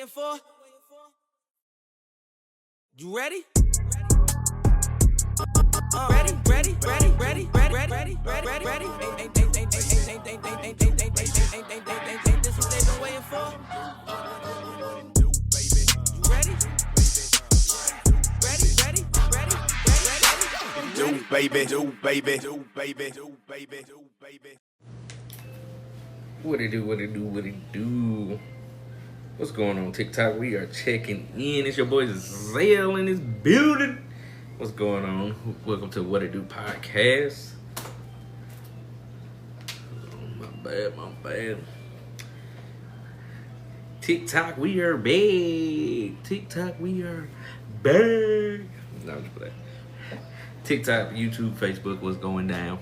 waiting for? You ready? Ready, ready, ready, ready, ready, ready, ready, ready. Ain't this what they been waiting for? You ready? Ready, ready, ready, ready. Do baby, do baby, do baby, do baby, do baby. What it do? What's going on TikTok? We are checking in. It's your boy Zale in this building. What's going on? Welcome to What It Do podcast. Oh, my bad. TikTok, we are back. TikTok, we are back. No, just play. TikTok, YouTube, Facebook, what's going down?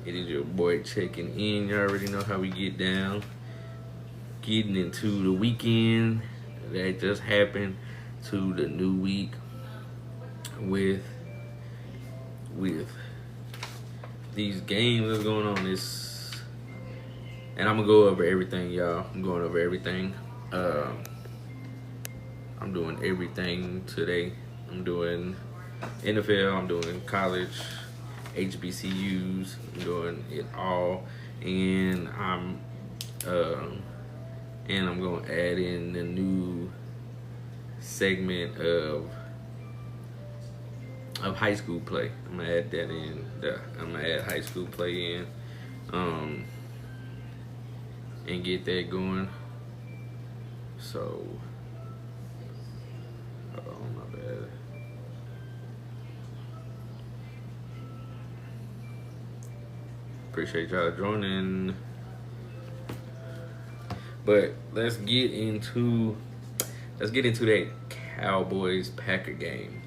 It is your boy checking in. You already know how we get down. Getting into the weekend that just happened to the new week with these games that's going on. And I'm gonna go over everything, y'all. I'm going over everything. I'm doing everything today. I'm doing NFL. I'm doing college. HBCUs, I'm doing it all, and I'm going to add in the new segment of high school play. I'm gonna add that in. I'm gonna add high school play in, and get that going. So, oh my bad. Appreciate y'all joining. But let's get into that Cowboys Packer game.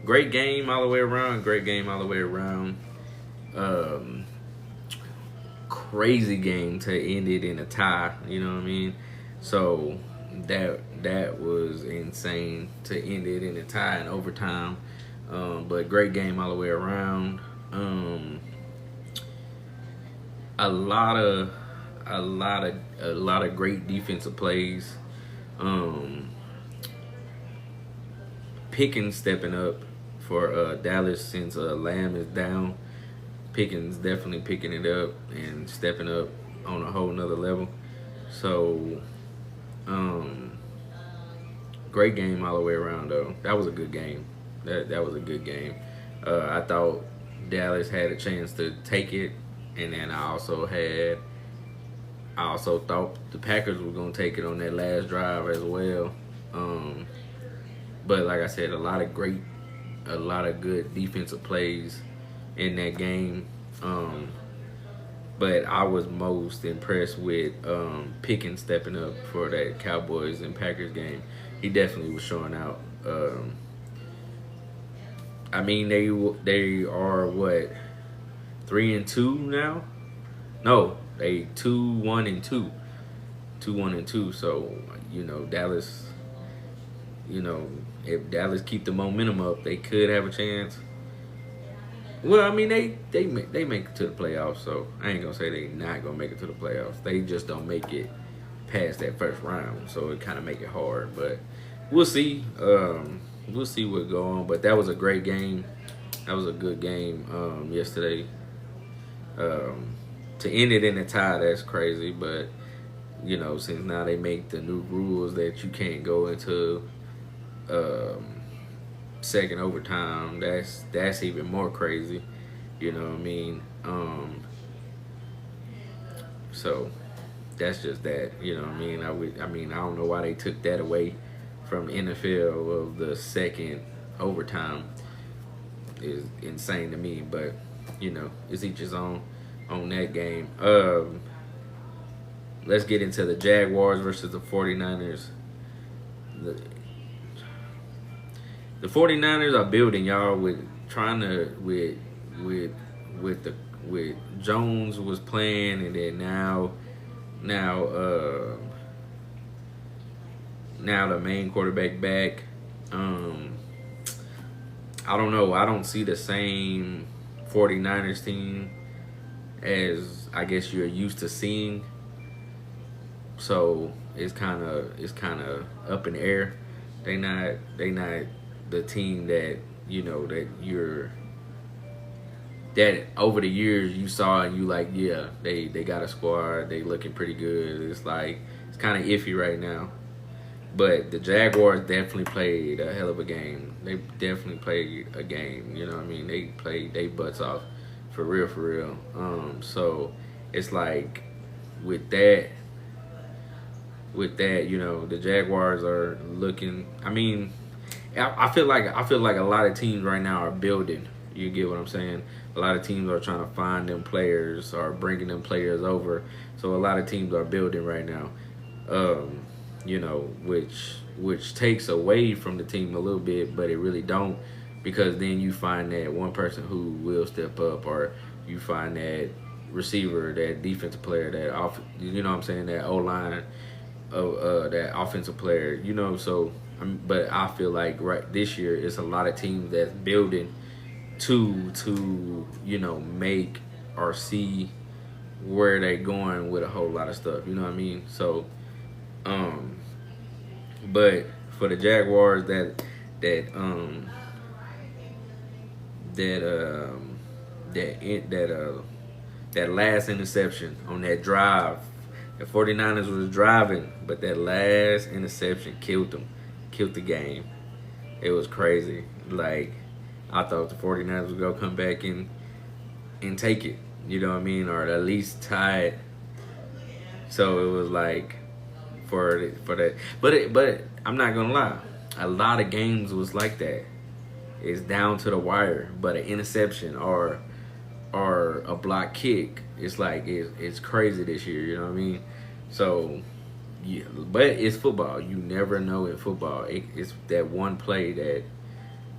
Great game all the way around. Crazy game to end it in a tie. You know what I mean? So that was insane to end it in a tie in overtime. But great game all the way around. A lot of great defensive plays. Pickens stepping up for Dallas since Lamb is down. Pickens definitely picking it up and stepping up on a whole nother level. So, great game all the way around though. That was a good game. That was a good game. I thought Dallas had a chance to take it. And then I also thought the Packers were going to take it on that last drive as well. But like I said, a lot of good defensive plays in that game. But I was most impressed with Pickens stepping up for that Cowboys and Packers game. He definitely was showing out. I mean, they are what? 3-2 now? No, they 2-1-2. 2-1-2. So, Dallas, if Dallas keep the momentum up, they could have a chance. Well, I mean, they make it to the playoffs, so I ain't gonna say they not gonna make it to the playoffs. They just don't make it past that first round, so it kind of make it hard. But we'll see. We'll see what go on. But that was a great game. That was a good game yesterday. To end it in a tie, that's crazy. But since now they make the new rules that you can't go into second overtime, that's even more crazy. You know what I mean? So that's just that. You know what I mean? I don't know why they took that away from NFL of the second overtime. Is insane to me, but it's each his own on that game. Let's get into the Jaguars versus the 49ers. The 49ers are building, y'all, with Jones was playing, and then now the main quarterback back. I don't know. I don't see the same 49ers team as I guess you're used to seeing. So it's kind of up in the air. They not the team that that that over the years you saw and you like, yeah, they got a squad, they looking pretty good. It's like it's kind of iffy right now. But the Jaguars definitely played a hell of a game. They definitely played a game. You know what I mean? They played they butts off for real, for real. So it's like with that, the Jaguars are looking. I mean, I feel like a lot of teams right now are building. You get what I'm saying? A lot of teams are trying to find them players or bringing them players over. So a lot of teams are building right now. Which takes away from the team a little bit, but it really don't, because then you find that one person who will step up, or you find that receiver, that defensive player, that that O-line, that offensive player, so but I feel like right this year it's a lot of teams that's building to make or see where they going with a whole lot of stuff, you know what I mean? So but for the Jaguars, that last interception on that drive, the 49ers was driving, but that last interception killed them, killed the game. It was crazy. Like, I thought the 49ers was gonna come back and take it, you know what I mean, or at least tie it. So it was like for that, but I'm not gonna lie, a lot of games was like that. It's down to the wire, but an interception or a block kick, it's like it's crazy this year. You know what I mean? So yeah, but it's football. You never know in football. It's that one play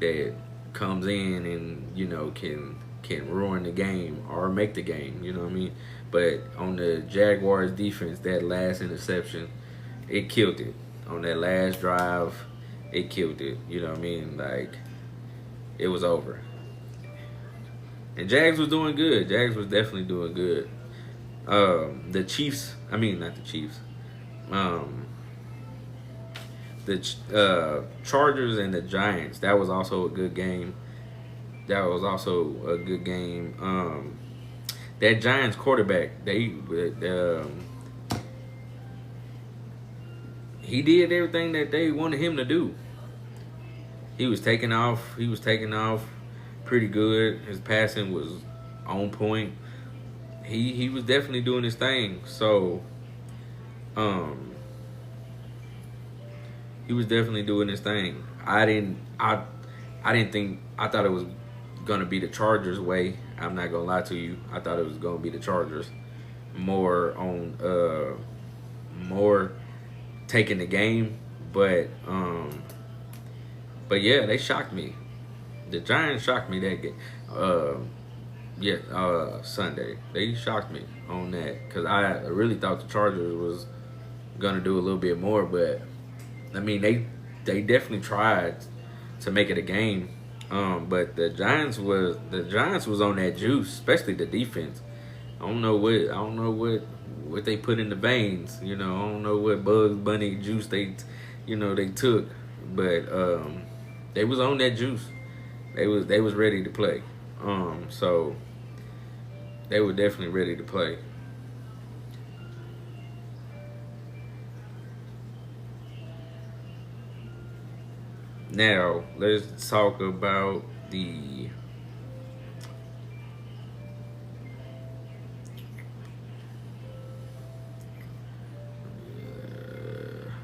that comes in and can ruin the game or make the game. You know what I mean? But on the Jaguars defense, that last interception, it killed it. On that last drive, it killed it. You know what I mean? Like, it was over. And Jags was doing good. Jags was definitely doing good. The Chiefs, I mean, not the Chiefs. The Chargers and the Giants, that was also a good game. That Giants quarterback, he did everything that they wanted him to do. He was taking off pretty good. His passing was on point. He was definitely doing his thing. So, he was definitely doing his thing. I thought it was gonna be the Chargers' way. I'm not gonna lie to you. I thought it was gonna be the Chargers more taking the game, but yeah, they shocked me. The Giants shocked me that game. Sunday they shocked me on that, because I really thought the Chargers was gonna do a little bit more, but I mean they definitely tried to make it a game. But the Giants was on that juice, especially the defense. I don't know what they put in the veins. I don't know what Bugs Bunny juice they took, but they was on that juice. They was ready to play. So they were definitely ready to play. Now, let's talk about the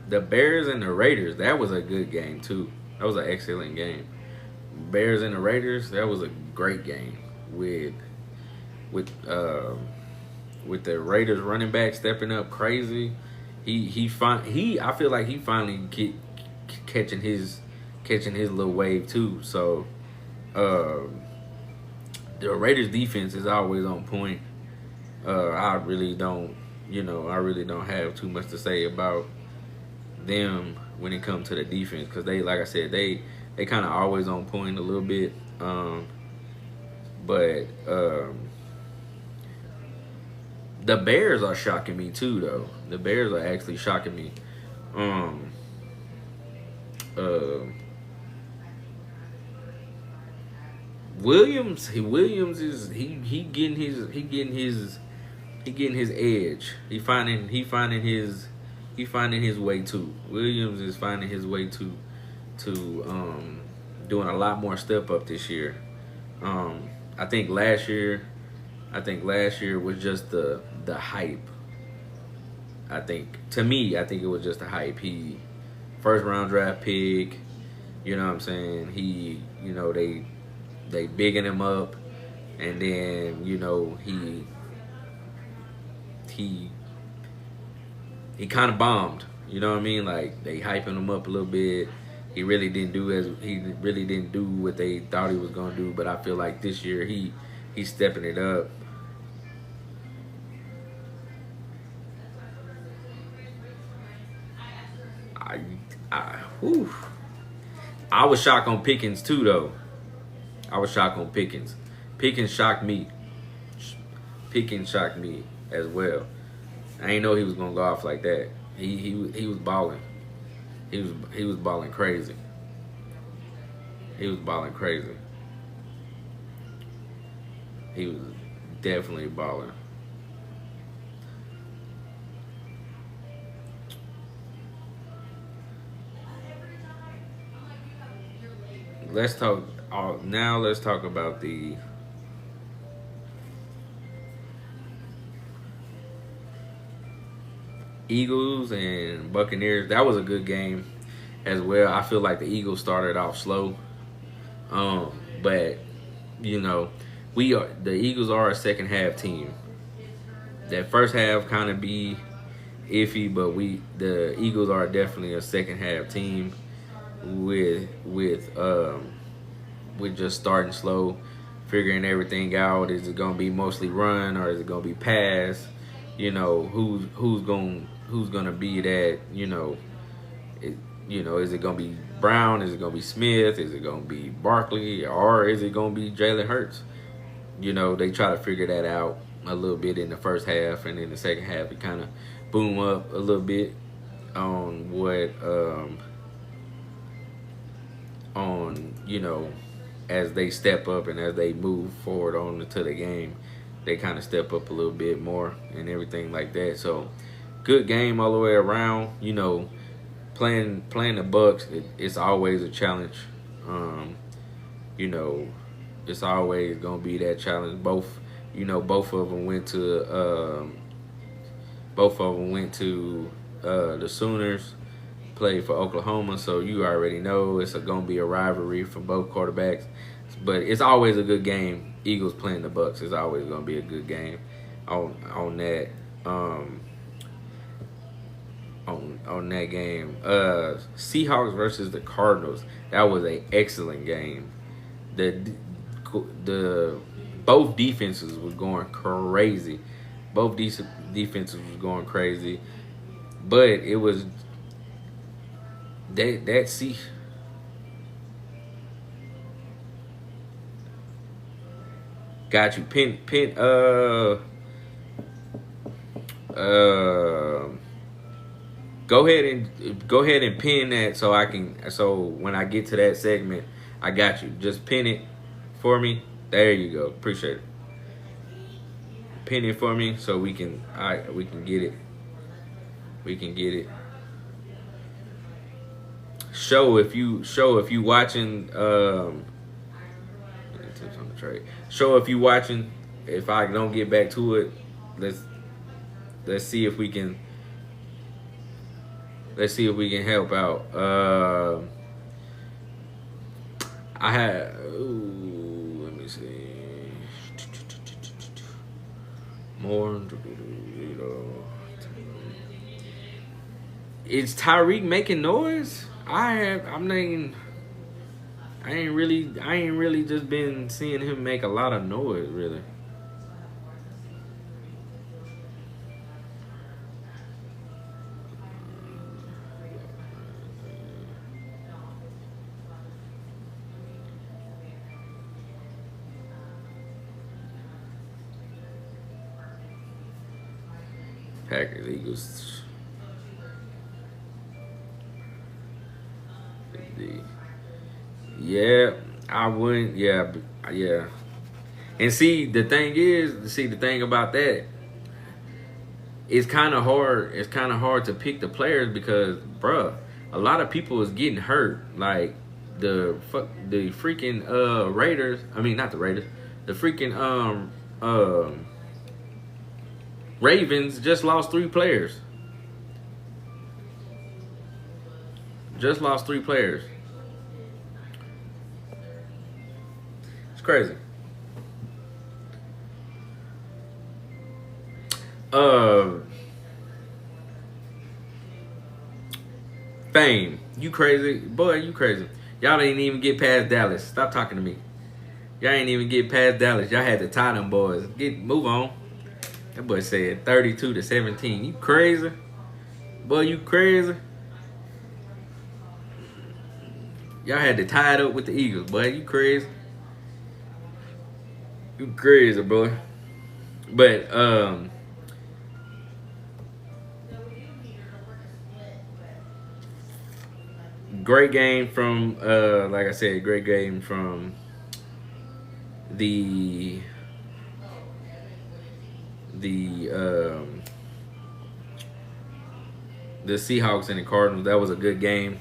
Bears and the Raiders. That was a good game too. That was an excellent game. Bears and the Raiders. That was a great game with the Raiders running back stepping up crazy. I feel like he finally catching his little wave too. So the Raiders defense is always on point. I really don't have too much to say about them when it comes to the defense, because they, like I said, they kind of always on point a little bit. But The Bears are shocking me too, though. The Bears are actually shocking me. Um, uh, Williams is he getting his edge. He finding his way too. Williams is finding his way to doing a lot more step up this year. Um, I think last year was just the hype. I think it was just the hype. He first round draft pick. You know what I'm saying? They bigging him up, and then he kind of bombed. You know what I mean? Like they hyping him up a little bit. He really didn't do what they thought he was gonna do. But I feel like this year he's stepping it up. Whew. I was shocked on Pickens too, though. I was shocked on Pickens. Pickens shocked me. Pickens shocked me as well. I didn't know he was gonna go off like that. He was balling. He was balling crazy. He was balling crazy. He was definitely balling. Let's talk now. Let's talk about the Eagles and Buccaneers. That was a good game as well. I feel like the Eagles started off slow, but the Eagles are a second half team. That first half kind of be iffy, but the Eagles are definitely a second half team with just starting slow, figuring everything out. Is it gonna be mostly run or is it gonna be pass? Who's gonna be that? Is it gonna be Brown? Is it gonna be Smith? Is it gonna be Barkley? Or is it gonna be Jalen Hurts? They try to figure that out a little bit in the first half, and in the second half it kind of boom up a little bit on what as they step up and as they move forward on to the game, they kind of step up a little bit more and everything like that. So good game all the way around. Playing the Bucks, it's always a challenge. It's always gonna be that challenge. Both of them went to the Sooners, played for Oklahoma, so you already know it's gonna be a rivalry for both quarterbacks. But it's always a good game. Eagles playing the Bucks is always gonna be a good game on that. On that game, Seahawks versus the Cardinals. That was an excellent game. The both defenses was going crazy. Both defenses was going crazy, but it was that see. Got you. Pin. Go ahead and pin that so when I get to that segment, I got you. Just pin it for me. There you go. Appreciate it. Pin it for me so we can get it. We can get it. Show if you watching tips on the trade. Show if you watching. If I don't get back to it, let's see if we can help out. Let me see. More. Is Tyreek making noise? I ain't really just been seeing him make a lot of noise, really. Packers, Eagles. Yeah, I wouldn't. Yeah, yeah. And see, the thing about that, it's kind of hard. It's kind of hard to pick the players because, bruh, a lot of people is getting hurt. Like the freaking Raiders. I mean, not the Raiders. The freaking Ravens just lost 3 players. Just lost 3 players. It's crazy. Fame. You crazy. Boy, you crazy. Y'all ain't even get past Dallas. Stop talking to me. Y'all ain't even get past Dallas. Y'all had to tie them boys. Move on. That boy said 32-17. You crazy? Boy, you crazy? Y'all had to tie it up with the Eagles. Boy, you crazy? You crazy, boy. But, great game from, like I said, great game from the Seahawks and the Cardinals. That was a good game.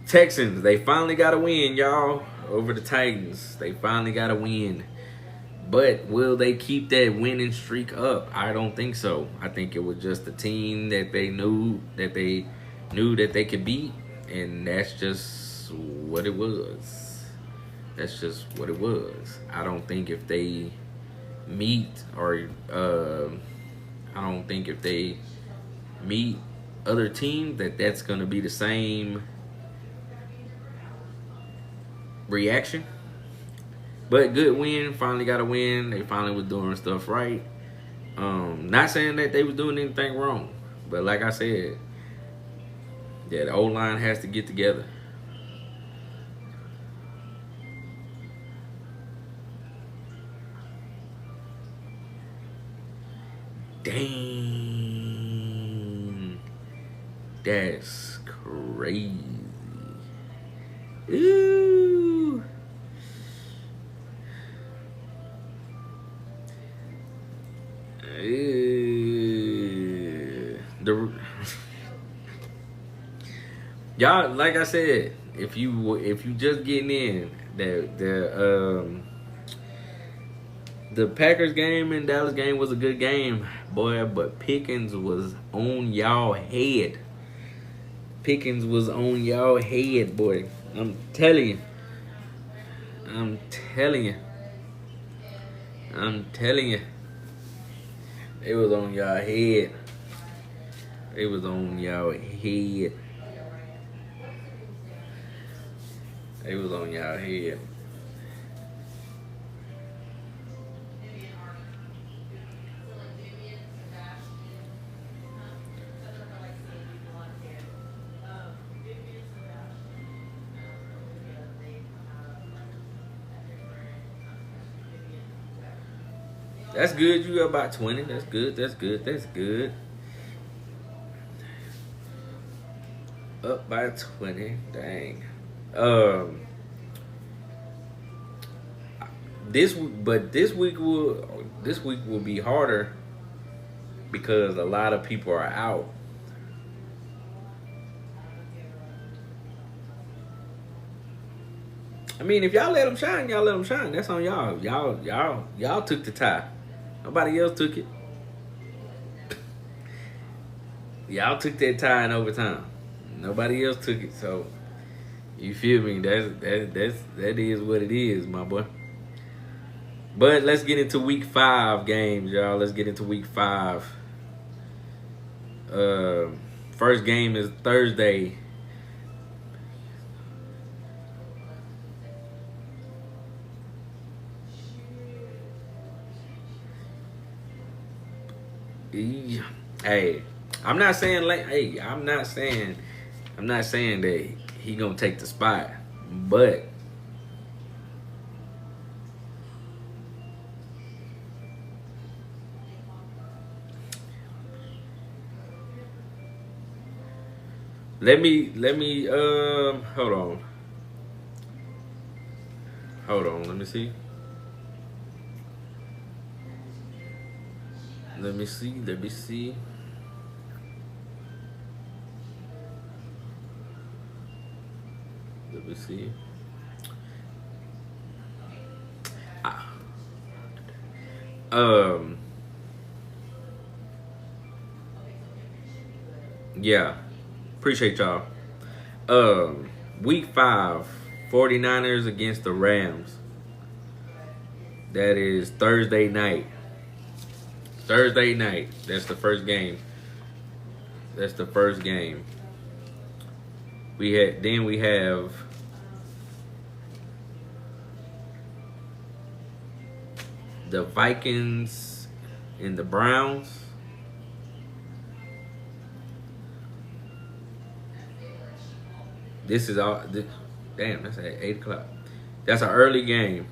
Texans, they finally got a win, y'all, over the Titans. They finally got a win. But will they keep that winning streak up? I don't think so. I think it was just a team that they knew that they could beat, and that's just what it was. That's just what it was. I don't think if they meet other teams that's going to be the same reaction. But good win. Finally got a win. They finally was doing stuff right. Not saying that they was doing anything wrong, but like I said, yeah, the O-line has to get together. Dang. That's crazy. Ooh. Y'all, like I said, if you just getting in, the Packers game and Dallas game was a good game, boy, but Pickens was on y'all head. Pickens was on y'all head, boy. I'm telling you. It was on y'all head. It was on y'all head. It was on y'all head. That's good. You got about 20. That's good. Up by 20. Dang. This week will be harder because a lot of people are out. I mean, if y'all let them shine, y'all let them shine. That's on y'all. Y'all took the tie. Nobody else took it. Y'all took that tie in overtime. Nobody else took it. So, you feel me? That is what it is, my boy. But let's get into week 5 games, y'all. Let's get into week 5. First game is Thursday. Hey, I'm not saying that he gonna take the spot, but Let me hold on. Hold on, let me see. Let me see. Let me see. Let me see. Ah. Yeah. Appreciate y'all. Week 5, 49ers against the Rams. That is Thursday night. Thursday night. That's the first game. That's the first game. We have the Vikings and the Browns. This is all. Damn, that's at 8 o'clock. That's an early game.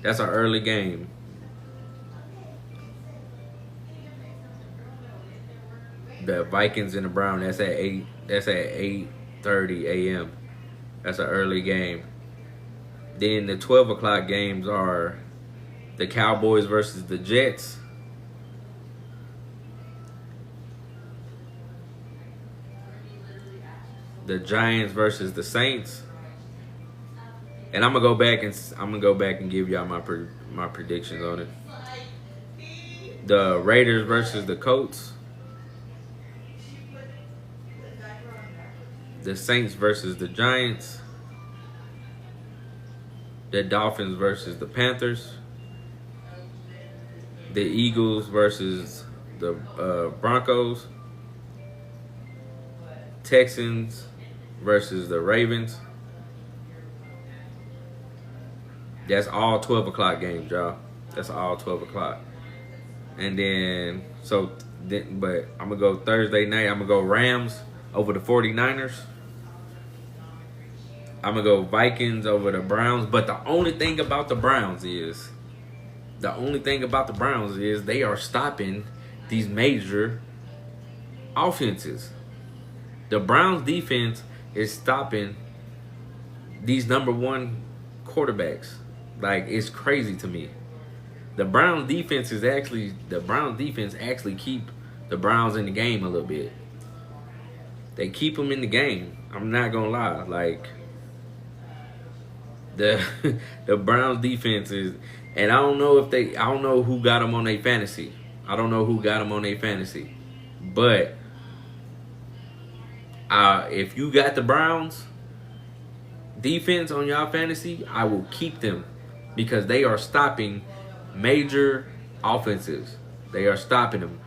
That's an early game. The Vikings and the Browns. That's at 8. That's at 8:30 a.m. That's an early game. Then the 12 o'clock games are the Cowboys versus the Jets. The Giants versus the Saints. And I'm gonna go back and give y'all my predictions on it. The Raiders versus the Colts. The Saints versus the Giants. The Dolphins versus the Panthers. The Eagles versus the Broncos. Texans versus the Ravens. That's all 12 o'clock games, y'all. That's all 12 o'clock. And then, but I'm going to go Thursday night. I'm going to go Rams over the 49ers. I'm going to go Vikings over the Browns. But the only thing about the Browns is they are stopping these major offenses. The Browns defense is stopping these number one quarterbacks. Like, it's crazy to me. The Browns defense actually keep the Browns in the game a little bit. They keep them in the game. I'm not gonna lie. Like, the Browns defense is, and I don't know who got them on their fantasy. But if you got the Browns defense on your fantasy, I will keep them because they are stopping major offenses. They are stopping them.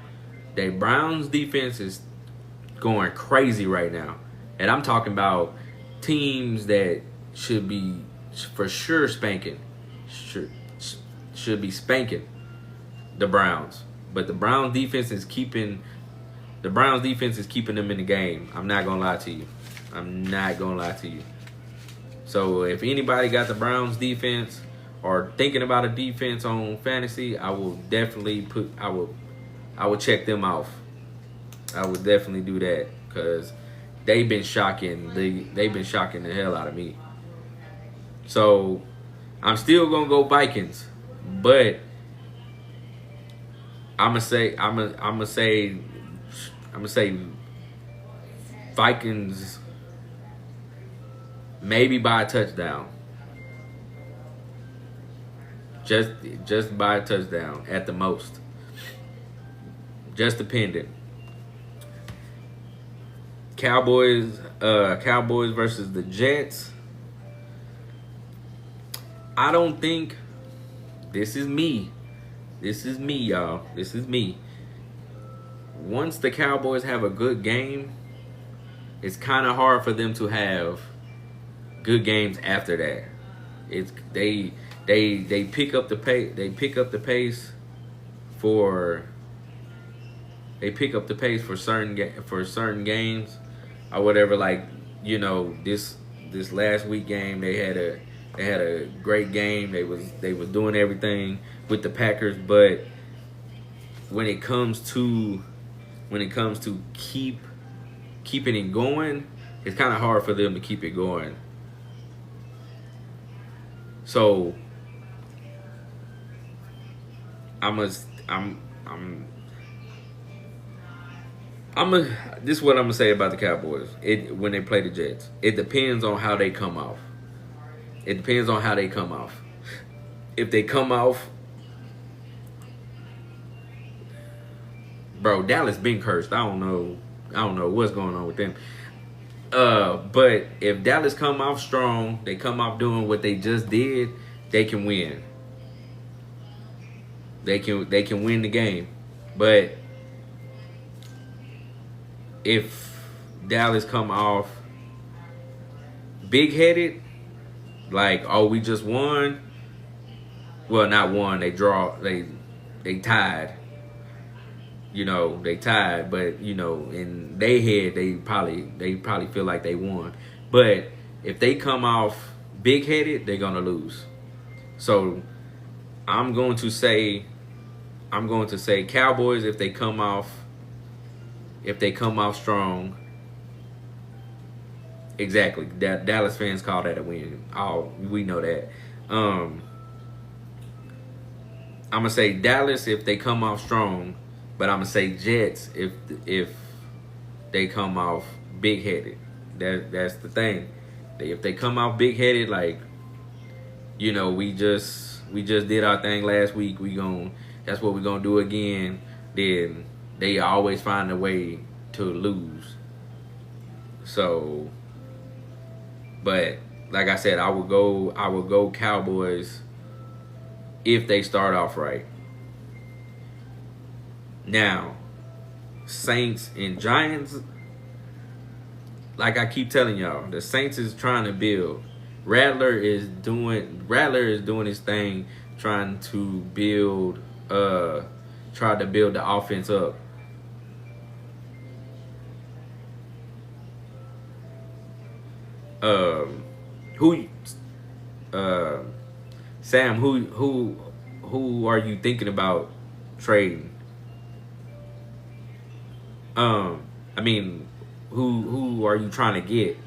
The Browns defense is going crazy right now. And I'm talking about teams that should be for sure spanking. Should be spanking the Browns. But the Browns defense is keeping them in the game. I'm not going to lie to you. So if anybody got the Browns defense or thinking about a defense on fantasy, I will definitely I will check them off. I would definitely do that because they've been shocking. They've been shocking the hell out of me. So I'm still gonna go Vikings, but I'm gonna say Vikings maybe by a touchdown. Just by a touchdown at the most. Just depending. Cowboys versus the Jets. I don't think, this is me, y'all. This is me. Once the Cowboys have a good game, it's kind of hard for them to have good games after that. It's they pick up the pace. They pick up the pace for certain games or whatever. Like, you know, this last week game they had a great game. They was doing everything with the Packers, but when it comes to keep keeping it going, it's kind of hard for them to keep it going. So this is what I'm gonna say about the Cowboys. When they play the Jets, it depends on how they come off. It depends on how they come off. If they come off, bro, Dallas been cursed. I don't know what's going on with them. But if Dallas come off strong, they come off doing what they just did, they can win. They can win the game. But if Dallas come off big-headed, like, oh, we just won. Well, not won. They tied. You know, they tied, but you know, in their head, they probably feel like they won. But if they come off big-headed, they're gonna lose. So I'm going to say Cowboys if they come off strong. Exactly. Dallas fans call that a win. Oh, we know that. I'm gonna say Dallas if they come off strong, but I'm gonna say Jets if they come off big headed. That's the thing. If they come off big headed, like, you know, we just did our thing last week. That's what we're gonna do again. Then they always find a way to lose. So, but like I said, I would go Cowboys if they start off right. Now, Saints and Giants, like I keep telling y'all, the Saints is trying to build. Rattler is doing his thing, trying to build the offense up. Sam, who are you thinking about trading? I mean, who are you trying to get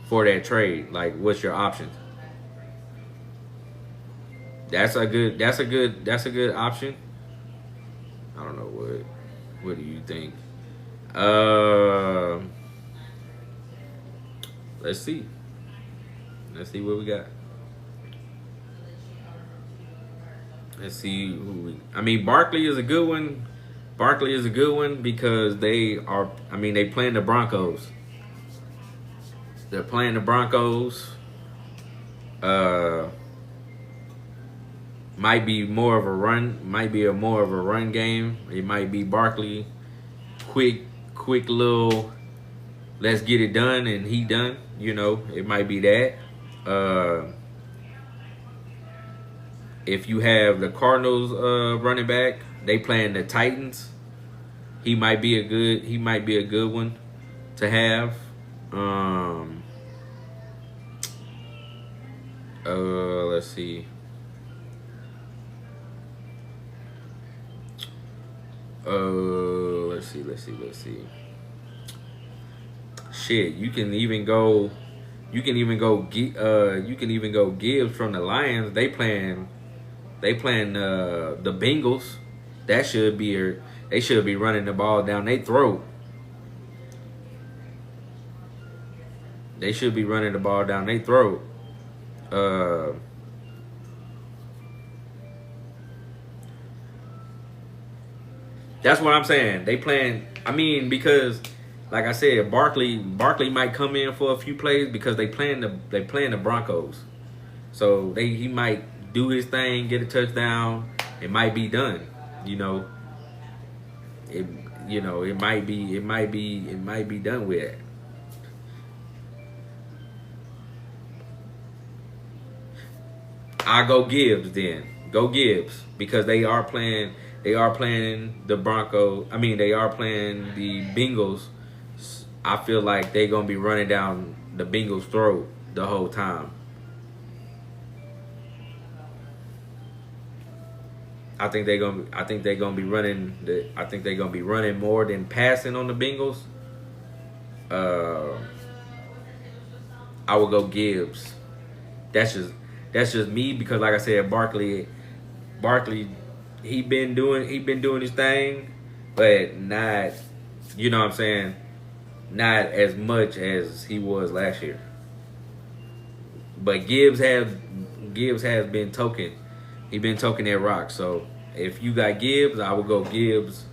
for that trade? Like, what's your options? That's a good option. I don't know what do you think? Let's see what we got. Let's see Barkley is a good one. Barkley is a good one because they playing the Broncos. They're playing the Broncos. Might be more of a run game. It might be Barkley, quick little, let's get it done and he done. You know, it might be that. If you have the Cardinals running back, they playing the Titans. He might be a good one to have. Let's see. Let's see. Shit, you can even go Gibbs from the Lions. They playing the Bengals. They should be running the ball down their throat. They should be running the ball down their throat. That's what I'm saying. They playing. Because like I said, Barkley might come in for a few plays because they playing the Broncos. So he might do his thing, get a touchdown. It might be done. It might be done with it. I go Gibbs then. Go Gibbs because they are playing the Broncos. They are playing the Bengals. I feel like they're gonna be running down the Bengals' throat the whole time. I think they're gonna be running more than passing on the Bengals. Uh, I would go Gibbs. That's just me because, like I said, Barkley, he been doing his thing, but not, you know what I'm saying, not as much as he was last year. But Gibbs has been token. He been token that rock. So if you got Gibbs, I would go Gibbs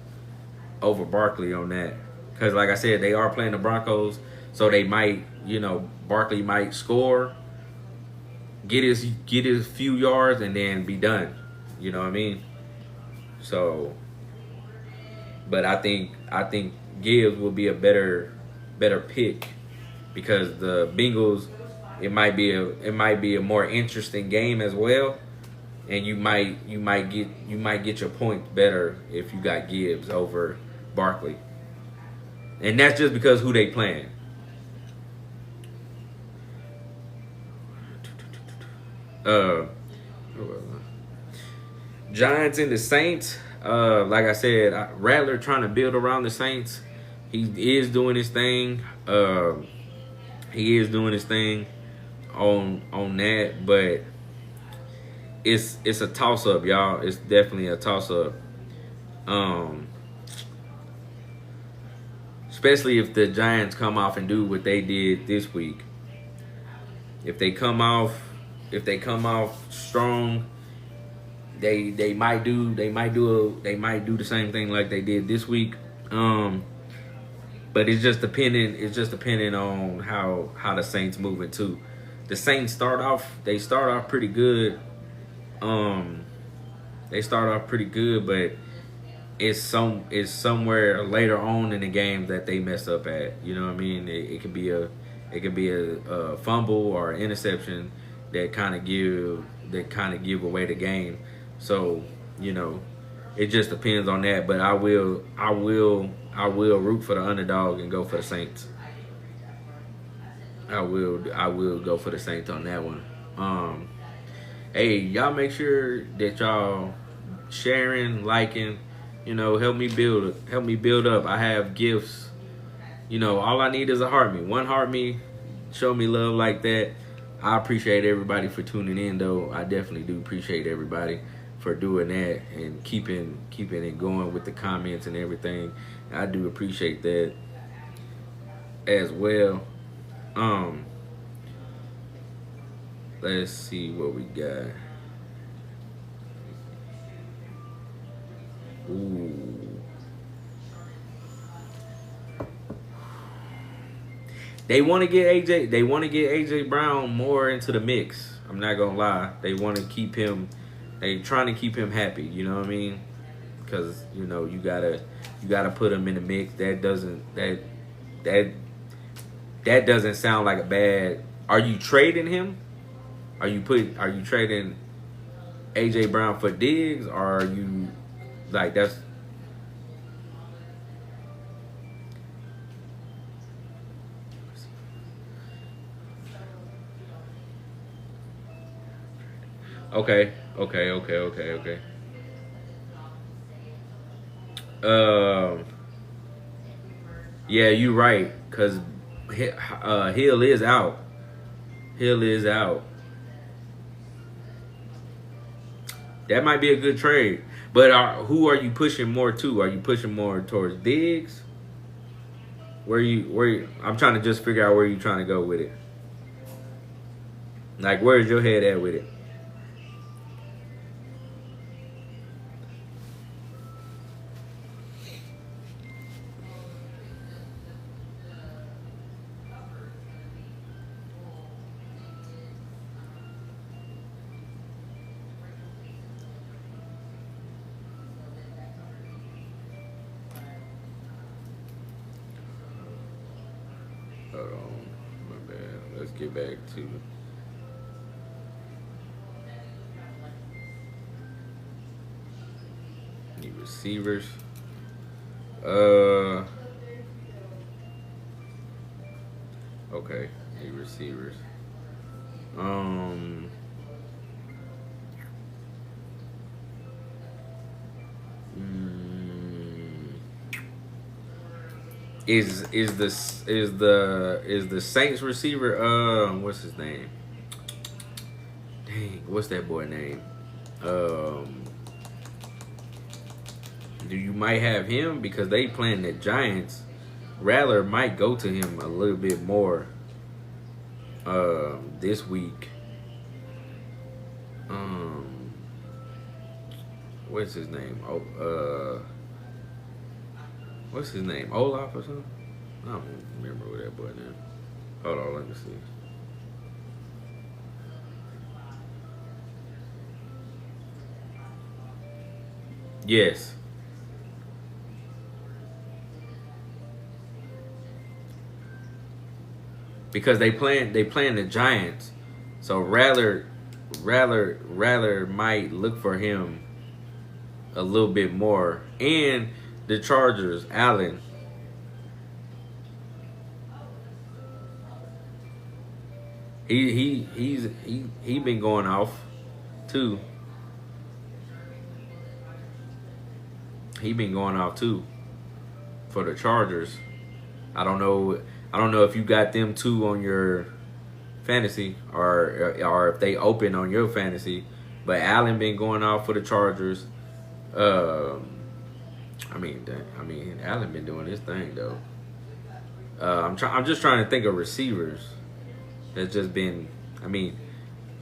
over Barkley on that. Because like I said, they are playing the Broncos, so they might, Barkley might score, get his few yards, and then be done. You know what I mean? So, but I think Gibbs will be a better pick because the Bengals, it might be a more interesting game as well, and you might get your points better if you got Gibbs over Barkley, and that's just because who they playing. Giants and the Saints. Like I said, Rattler trying to build around the Saints. He is doing his thing. He is doing his thing on that, but it's a toss up, y'all. It's definitely a toss up. Especially if the Giants come off and do what they did this week. If they come off strong, they might do the same thing like they did this week. But it's just depending on how the Saints moving too. The Saints start off pretty good. They start off pretty good, but it's somewhere later on in the game that they mess up at. You know what I mean? It could be a fumble or an interception that kind of give away the game. So, it just depends on that. But I will root for the underdog and go for the Saints. I will go for the Saints on that one. Hey, y'all make sure that y'all sharing, liking, help me build up. I have gifts. All I need is a heart me. One heart me, show me love like that. I appreciate everybody for tuning in, though. I definitely do appreciate everybody for doing that and keeping it going with the comments and everything. I do appreciate that as well. Let's see what we got. Ooh. They want to get AJ Brown more into the mix. I'm not gonna lie. They want to keep him. They trying to keep him happy. You know what I mean? Because you gotta put him in the mix. That doesn't sound like a bad. Are you trading him? Are you trading AJ Brown for Diggs? Or are you like that's? Okay. Yeah, you're right. Cause Hill is out. That might be a good trade. But who are you pushing more to? Are you pushing more towards Diggs? I'm trying to just figure out where you're trying to go with it. Like, where's your head at with it? Hold on, my bad. Let's get back to the receivers. Okay, the receivers. is the Saints receiver? What's his name? Dang, what's that boy name? Do you might have him because they playing the Giants? Rattler might go to him a little bit more this week. What's his name? What's his name? Olaf or something? I don't remember what that boy name. Hold on, let me see. Yes. Because they playing the Giants. So Rattler might look for him a little bit more. And the Chargers, Allen. He's been going off too. He been going off too for the Chargers. I don't know if you got them two on your fantasy or if they open on your fantasy, but Allen been going off for the Chargers. I mean, Allen been doing his thing though. I'm just trying to think of receivers that's just been.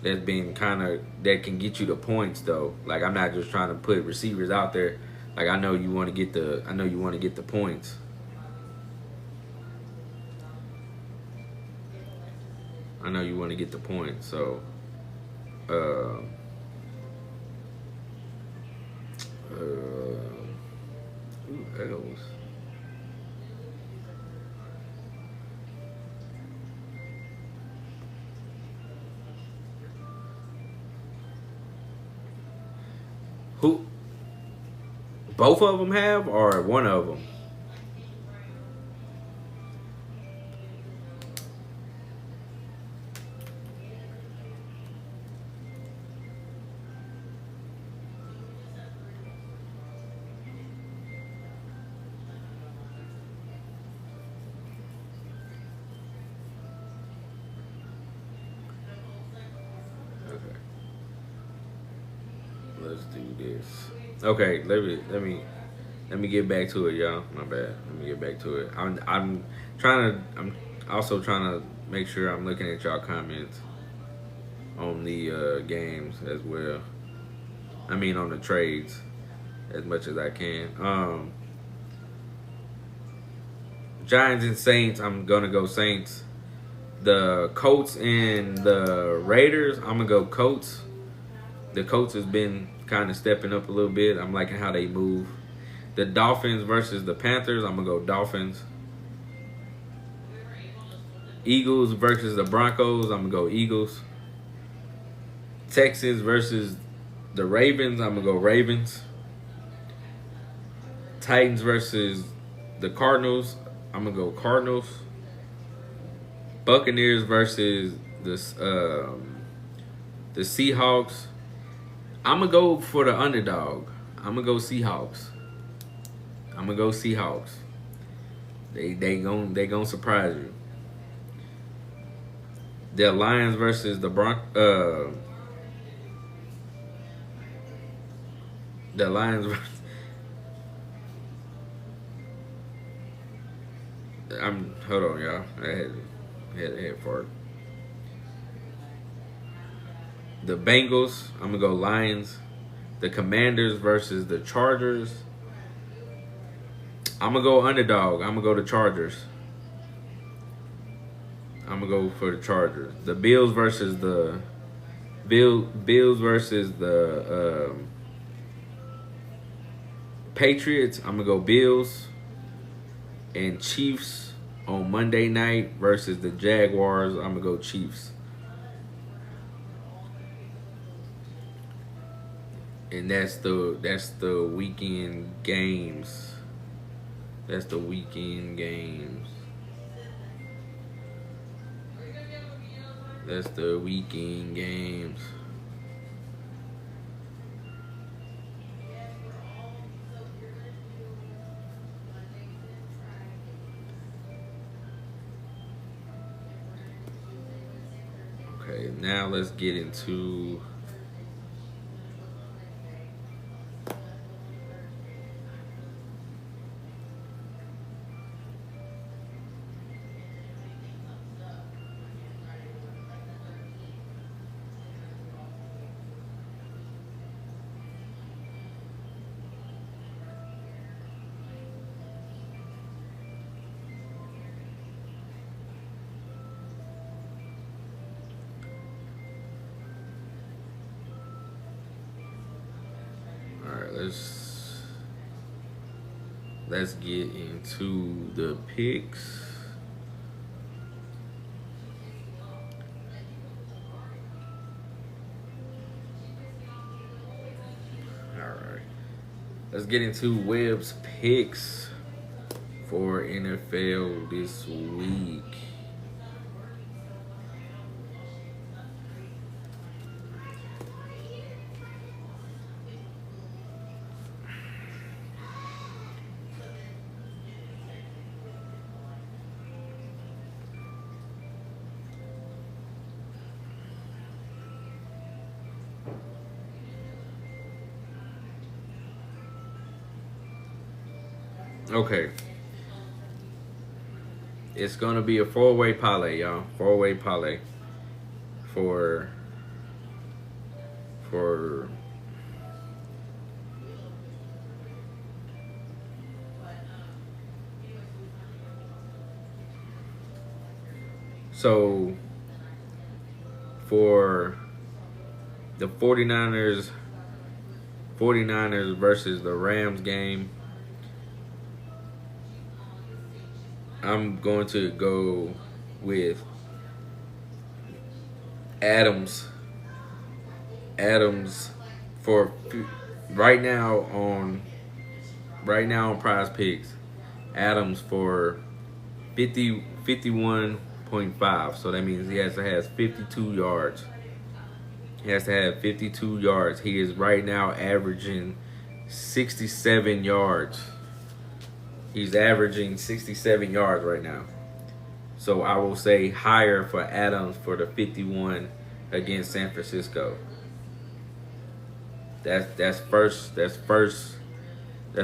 That's been kind of that can get you the points though. Like I'm not just trying to put receivers out there. Like I know you want to get the points. I know you want to get the points. So, who else? Who? Both of them have, or one of them? Okay. Let's do this. Okay, let me get back to it, y'all. My bad. Let me get back to it. I'm also trying to make sure I'm looking at y'all comments on the games as well. I mean on the trades as much as I can. Giants and Saints, I'm gonna go Saints. The Colts and the Raiders, I'm gonna go Colts. The Colts has been kind of stepping up a little bit. I'm liking how they move. The Dolphins versus the Panthers, I'm going to go Dolphins. Eagles versus the Broncos, I'm going to go Eagles. Texans versus the Ravens, I'm going to go Ravens. Titans versus the Cardinals, I'm going to go Cardinals. Buccaneers versus the Seahawks, I'm going to go for the underdog. I'm going to go Seahawks. They gonna surprise you. The Lions versus the the Lions. Hold on, y'all. I had a head fart. The Bengals, I'm gonna go Lions. The Commanders versus the Chargers, I'm gonna go underdog. I'm gonna go the Chargers. I'm gonna go for the Chargers. The Bills versus the Patriots, I'm gonna go Bills. And Chiefs on Monday night versus the Jaguars, I'm gonna go Chiefs. And that's the weekend games. That's the weekend games. That's the weekend games. Now let's get into let's get into the picks. All right. Let's get into Webb's picks for NFL this week. Okay. It's going to be a four-way parlay, y'all. Four-way parlay for so for the 49ers versus the Rams game, I'm going to go with Adams for right now on Prize Picks. Adams for 51.5. So that means he has to have 52 yards. He has to have 52 yards. He is right now averaging 67 yards. He's averaging 67 yards right now. So I will say higher for Adams for the 51 against San Francisco. That's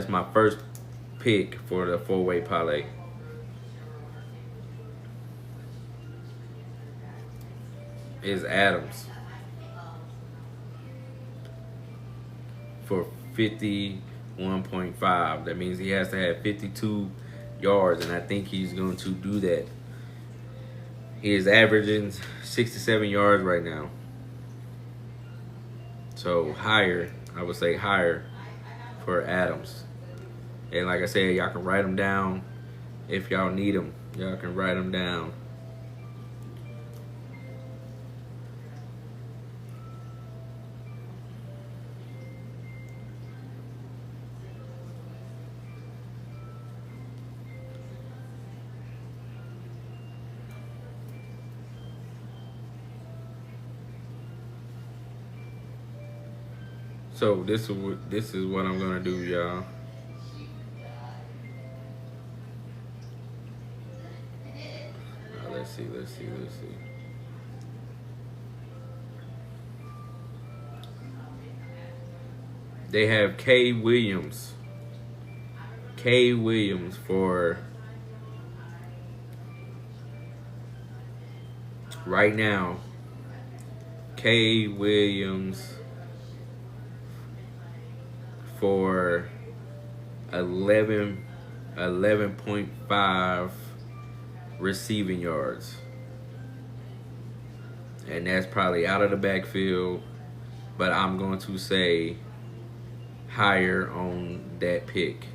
my first pick for the four-way parlay. Is Adams for 51.5. That means he has to have 52 yards, and I think he's going to do that. He is averaging 67 yards right now. So higher, I would say higher for Adams. And like I said, y'all can write them down if y'all need them. Y'all can write them down. So this is what I'm gonna do, y'all. Let's see. They have K. Williams for right now. K. Williams for 11.5 receiving yards. And that's probably out of the backfield, but I'm going to say higher on that pick.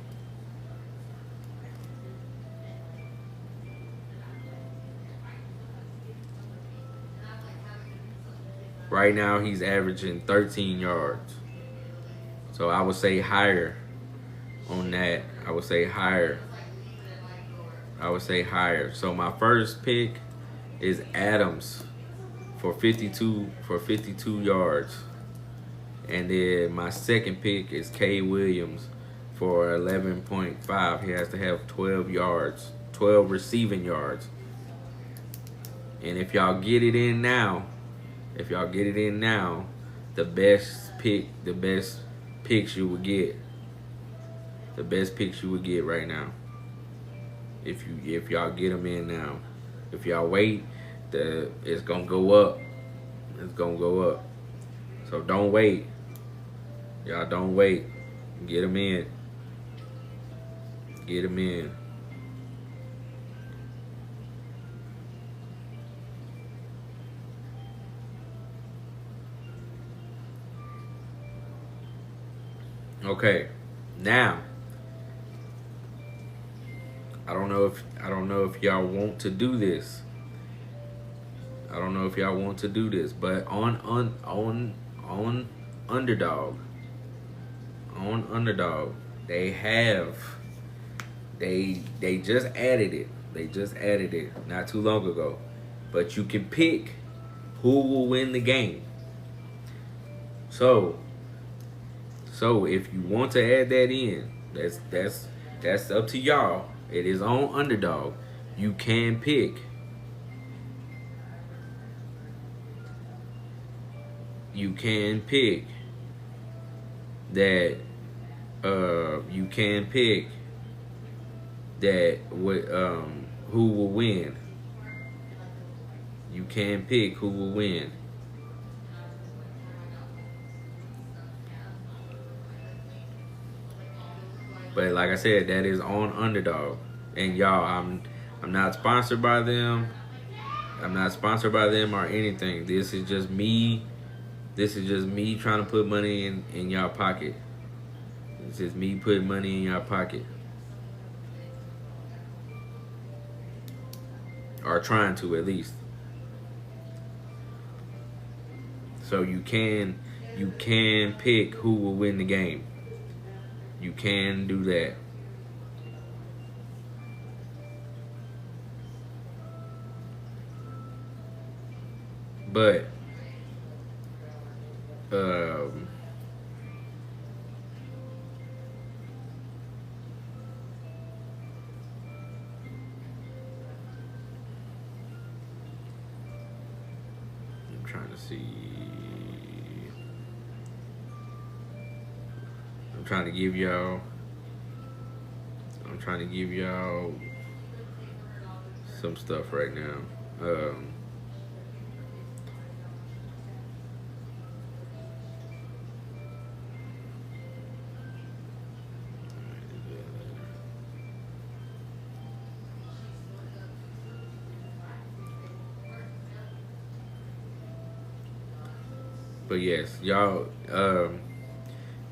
Right now he's averaging 13 yards. So I would say higher on that. I would say higher. So my first pick is Adams for 52 yards. And then my second pick is K. Williams for 11.5. He has to have 12 yards, 12 receiving yards. And if y'all get it in now, If y'all get it in now, the best picks you would get. The best picks you would get right now. If y'all get them in now. If y'all wait, it's gonna go up. It's gonna go up. So don't wait. Y'all don't wait. Get them in. Get them in. Okay. Now, I don't know if y'all want to do this. I don't know if y'all want to do this, but on underdog, they just added it. They just added it not too long ago. But you can pick who will win the game. So if you want to add that in, that's up to y'all. It is on underdog. You can pick. You can pick that. You can pick that. Who will win? You can pick who will win. But like I said, that is on underdog. And y'all, I'm not sponsored by them. I'm not sponsored by them or anything. This is just me. This is just me trying to put money in y'all pocket. This is me putting money in y'all pocket. Or trying to, at least. So you can pick who will win the game. You can do that. But I'm trying to see. I'm trying to give y'all some stuff right now. But yes, y'all,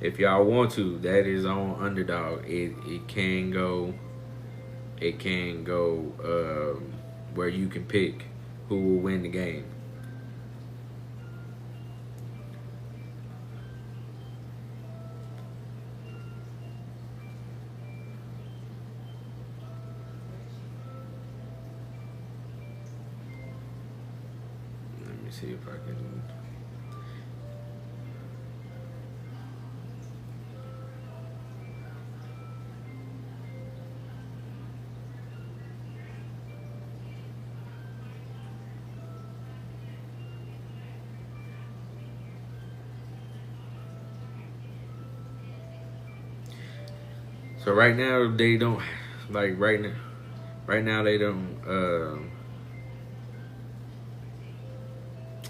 if y'all want to, that is on underdog. It can go where you can pick who will win the game. Let me see if I can. So right now they don't like right now they don't.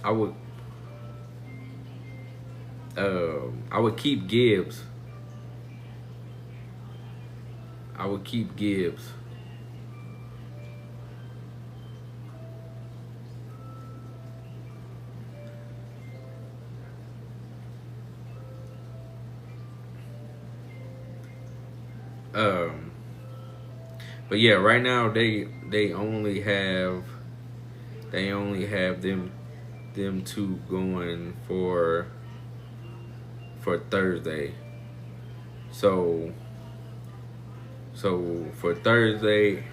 I would keep Gibbs. I would keep Gibbs. But yeah, right now they only have them two going for Thursday. So for Thursday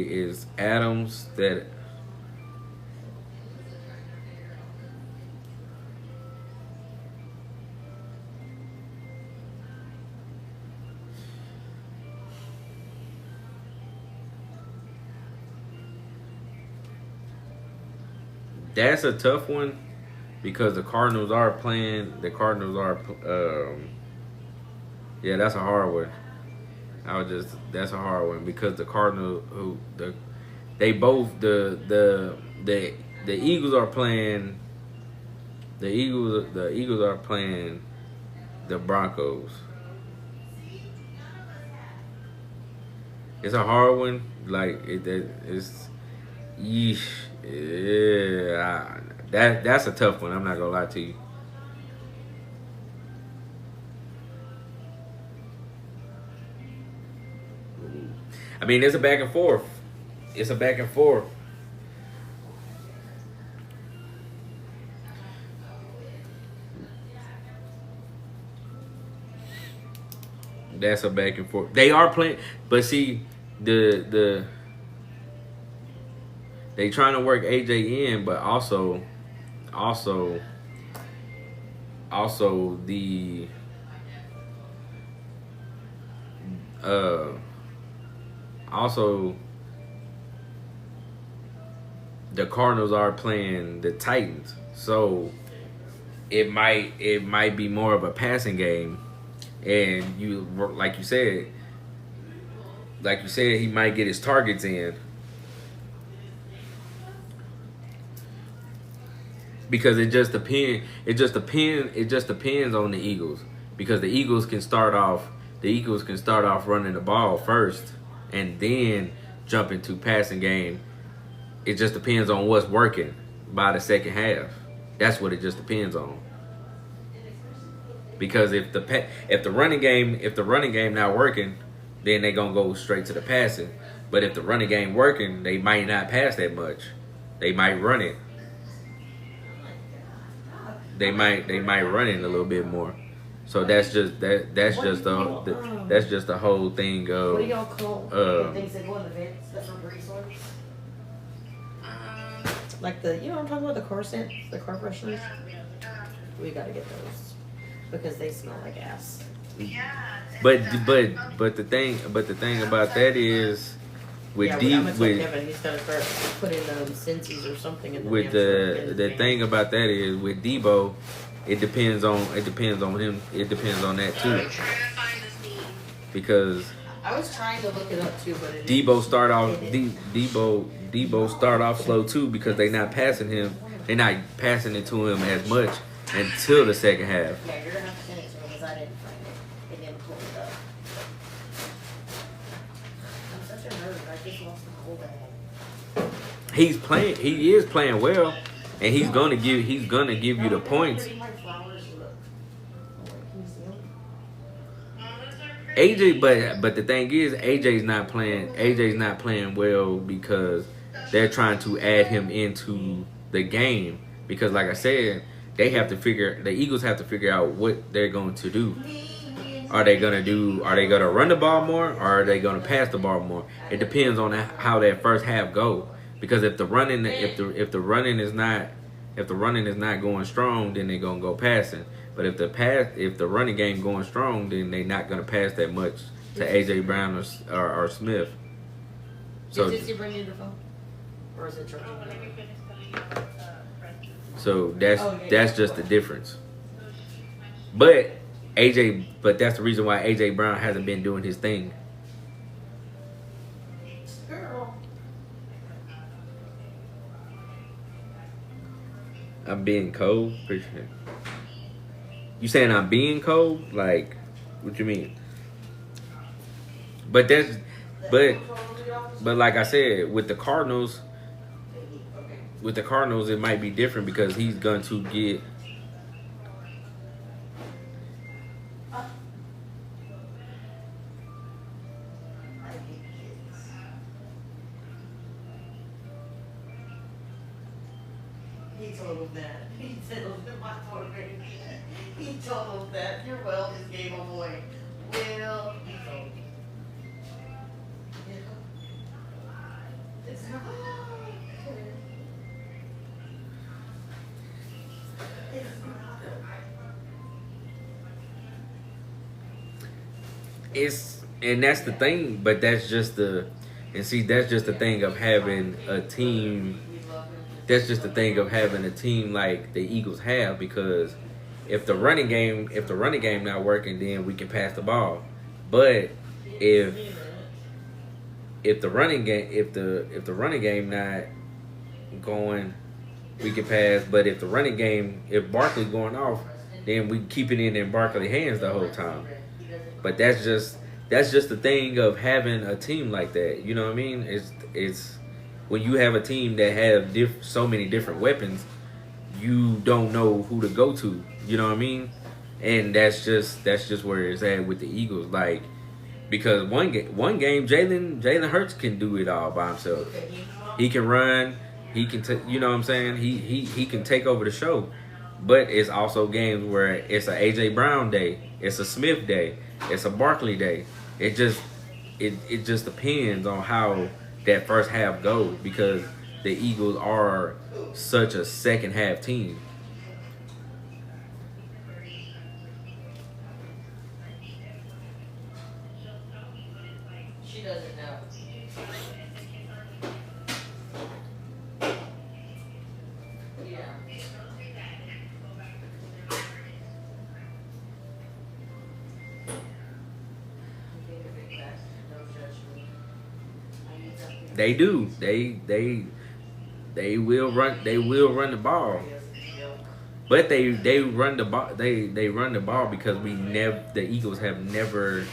is Adams that That's a tough one because the Cardinals are playing. The Cardinals are. Yeah, that's a hard one. That's a hard one because the Cardinals they both the Eagles are playing. The Eagles are playing the Broncos. It's a hard one. Like it's, yeesh, yeah. That's a tough one. I'm not gonna lie to you. I mean, it's a back and forth. It's a back and forth. That's a back and forth. They are playing, but see, the they trying to work AJ in, but also the uh also the Cardinals are playing the Titans, so it might be more of a passing game, and like you said, he might get his targets in because it just depends. It just depends on the Eagles because the Eagles can start off running the ball first and then jump into passing game. It just depends on what's working by the second half. That's what it just depends on. Because if the running game not working, then they're gonna go straight to the passing. But if the running game working, they might not pass that much. They might run it. They might run it a little bit more. So that's just the whole thing of. What do y'all call the things that go in the vents? That's from resource. Like you know what I'm talking about, the car scents, the car fresheners. We gotta get those because they smell like ass. But the thing about that is with I'm gonna tell Kevin he's gotta start putting Cincy's or something in the with the thing about that is with Debo, it depends on him. It depends on that too. Because I was trying to look it up too, but Debo start off slow too because they not passing him. They're not passing it to him as much until the second half. Yeah, you're gonna have to send it to me because I didn't find it. It didn't pull it up. I'm such a nerd. I just lost my whole bag. He is playing well, and he's gonna give you the points. AJ, but the thing is, AJ's not playing well because they're trying to add him into the game. Because, like I said, the Eagles have to figure out what they're going to do. Are they gonna run the ball more, or are they gonna pass the ball more? It depends on how that first half go. Because if the running is not going strong, then they're gonna go passing. But if the running game going strong, then they're not gonna pass that much to AJ Brown or Smith. So did you bring you the phone, or is it charging? So that's just the difference. But that's the reason why AJ Brown hasn't been doing his thing. Girl. I'm being cold. Appreciate it. You saying I'm being cold? Like, what you mean? But like I said, with the Cardinals, it might be different because he's going to get. He told him that. He told him my phone. He told him that. Your well just gave him away. Well, he told him. It's not. And that's the thing, but that's just the thing of having a team. that's just the thing of having a team like the Eagles have, because if the running game not working, then we can pass the ball. But if the running game not going, we can pass. But if Barkley going off, then we keep it in Barkley's hands the whole time. But that's just the thing of having a team like that. You know what I mean? It's when you have a team that have so many different weapons, you don't know who to go to. You know what I mean? And that's just where it's at with the Eagles. Like, because one game Jalen Hurts can do it all by himself. He can run. He can you know what I'm saying? He can take over the show. But it's also games where it's a AJ Brown day, it's a Smith day, it's a Barkley day. It just depends on how that first half goes, because the Eagles are such a second half team. She doesn't know. Yeah. They do. They will run. They will run the ball, but they run the ball. They run the ball because the Eagles have never.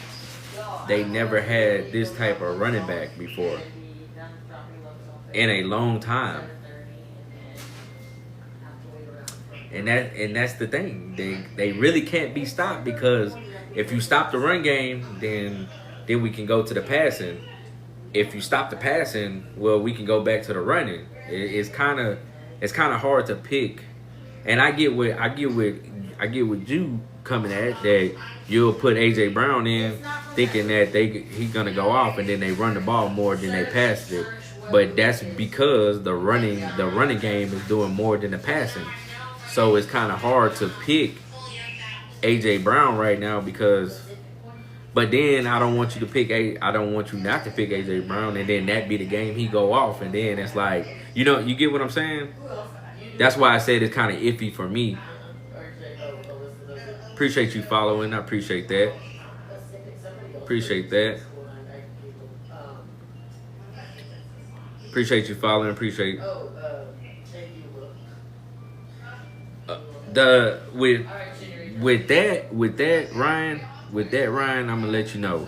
They never had this type of running back before in a long time. And that's the thing. They really can't be stopped, because if you stop the run game, then we can go to the passing. If you stop the passing, well, we can go back to the running. It's kind of hard to pick. And I get what you coming at, that you'll put AJ Brown in thinking that he's gonna go off, and then they run the ball more than they pass it. But that's because the running game is doing more than the passing. So it's kind of hard to pick AJ Brown right now, because. But then I don't want you not to pick AJ Brown, and then that be the game he go off, and then it's like, you get what I'm saying? That's why I said it's kind of iffy for me. Appreciate you following. I appreciate that. Appreciate that. Appreciate you following. Appreciate with that Ryan. With that, Ryan, I'm gonna let you know.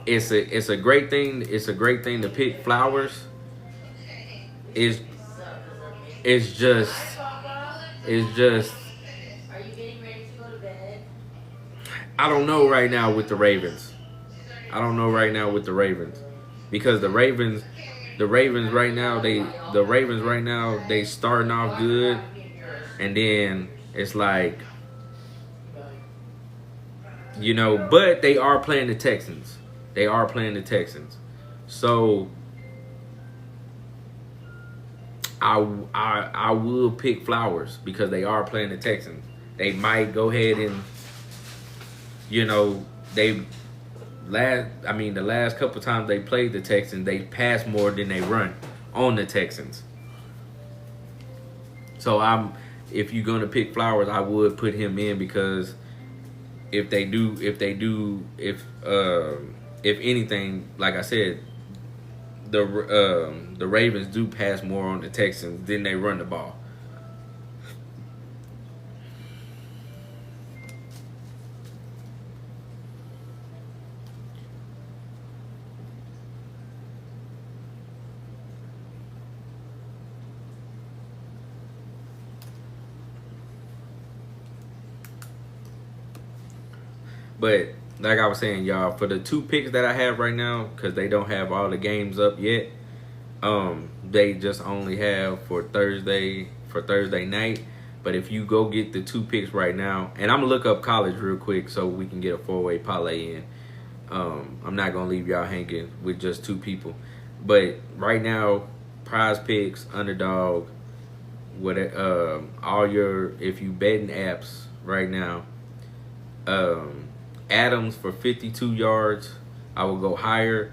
It's a great thing. It's a great thing to pick Flowers. It's just. Are you getting ready to go to bed? I don't know right now with the Ravens. Because the Ravens right now they starting off good, and then it's like. But they are playing the Texans. So I will pick Flowers, because they are playing the Texans. They might go ahead and the last couple times they played the Texans, they pass more than they run on the Texans. So if you're gonna pick Flowers, I would put him in, because if anything, like I said, the Ravens do pass more on the Texans than they run the ball. But like I was saying, y'all, for the 2 picks that I have right now, because they don't have all the games up yet, they just only have for Thursday night. But if you go get the 2 picks right now, and I'm gonna look up college real quick so we can get a 4-way parlay in. I'm not gonna leave y'all hanging with just 2 people. But right now, Prize Picks, Underdog, if you betting apps right now, Adams for 52 yards, I will go higher,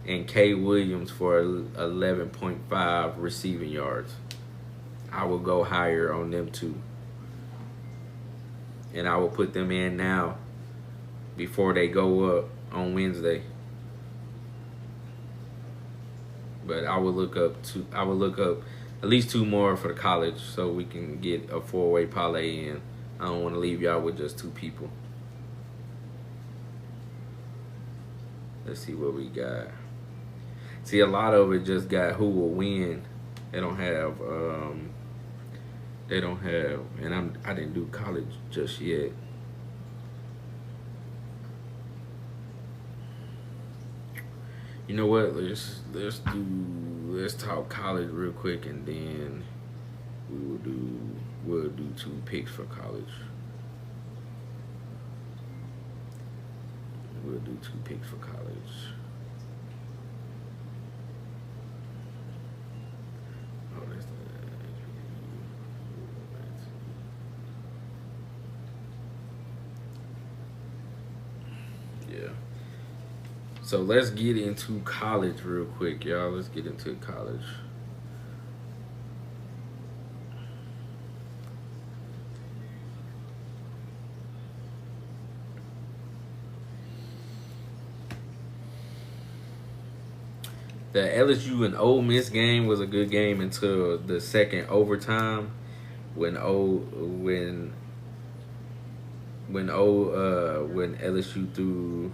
and K. Williams for 11.5 receiving yards. I will go higher on them too. And I will put them in now before they go up on Wednesday. But I will look up at least 2 more for the college so we can get a 4-way parlay in. I don't want to leave y'all with just 2 people. Let's see what we got. See, a lot of it just got who will win. They don't have and I didn't do college just yet. You know what? Let's talk college real quick, and then we'll do 2 picks for college. We'll do 2 picks for college. Oh, that's the yeah. So let's get into college real quick, y'all. Let's get into college. The LSU and Ole Miss game was a good game until the second overtime when LSU threw.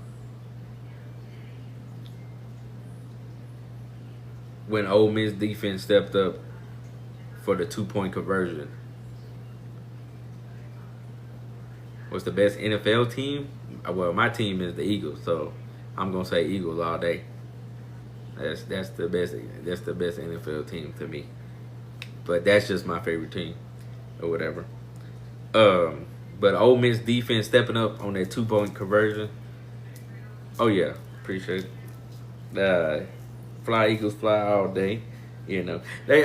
When Ole Miss defense stepped up for the 2-point conversion. What's the best NFL team? Well, my team is the Eagles, so I'm gonna say Eagles all day. That's the best NFL team to me. But that's just my favorite team or whatever. But Ole Miss defense stepping up on that 2-point conversion. Oh yeah, appreciate it. Fly Eagles fly all day, you know. They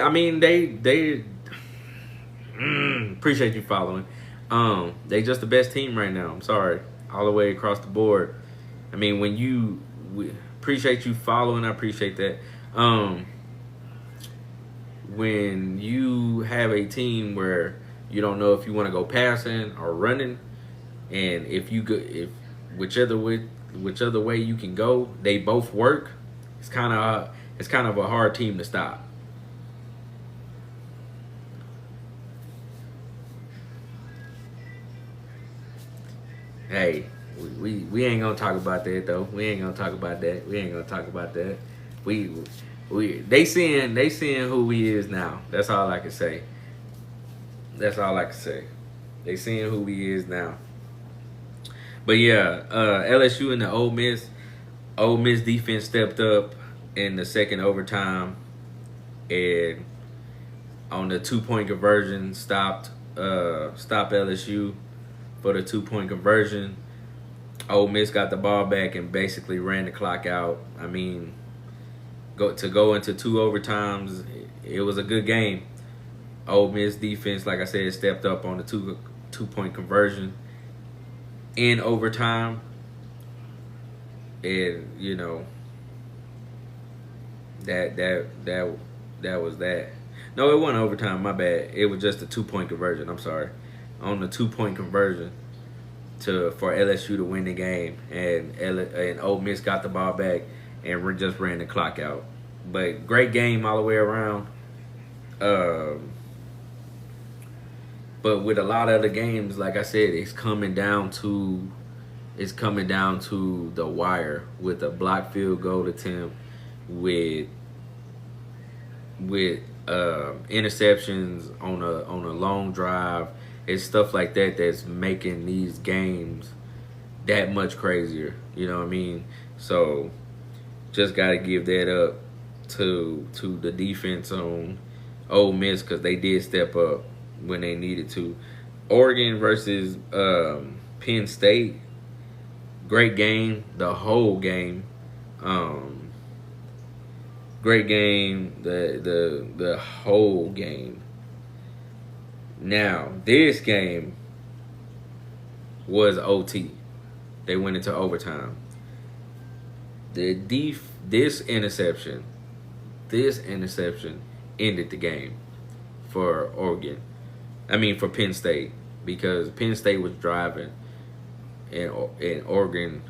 appreciate you following. They just the best team right now. I'm sorry, all the way across the board. I mean, we appreciate you following. I appreciate that. When you have a team where you don't know if you want to go passing or running, and if whichever way you can go, they both work. It's kind of a hard team to stop. Hey, we ain't gonna talk about that though. We ain't gonna talk about that. They seeing who he is now. That's all I can say. They seeing who he is now. But yeah, LSU and the Ole Miss defense stepped up in the second overtime, and on the 2-point conversion stopped LSU for the 2-point conversion. Ole Miss got the ball back and basically ran the clock out. I mean, go into 2 overtimes. It was a good game. Ole Miss defense, like I said, stepped up on the 2-point conversion in overtime. And you know that was that. No, it wasn't overtime. My bad. It was just a 2-point conversion. I'm sorry. On the 2-point conversion for LSU to win the game, and Ole Miss got the ball back and just ran the clock out. But great game all the way around. But with a lot of other games, like I said, it's coming down to the wire with a block field goal attempt, with interceptions on a long drive. It's stuff like that that's making these games that much crazier. You know what I mean? So just got to give that up to the defense on Ole Miss, because they did step up when they needed to. Oregon versus Penn State. Great game, the whole game. Great game, the whole game. Now, this game was OT. They went into overtime. This interception ended the game. for Oregon. I mean for Penn State, because Penn State was driving and Oregon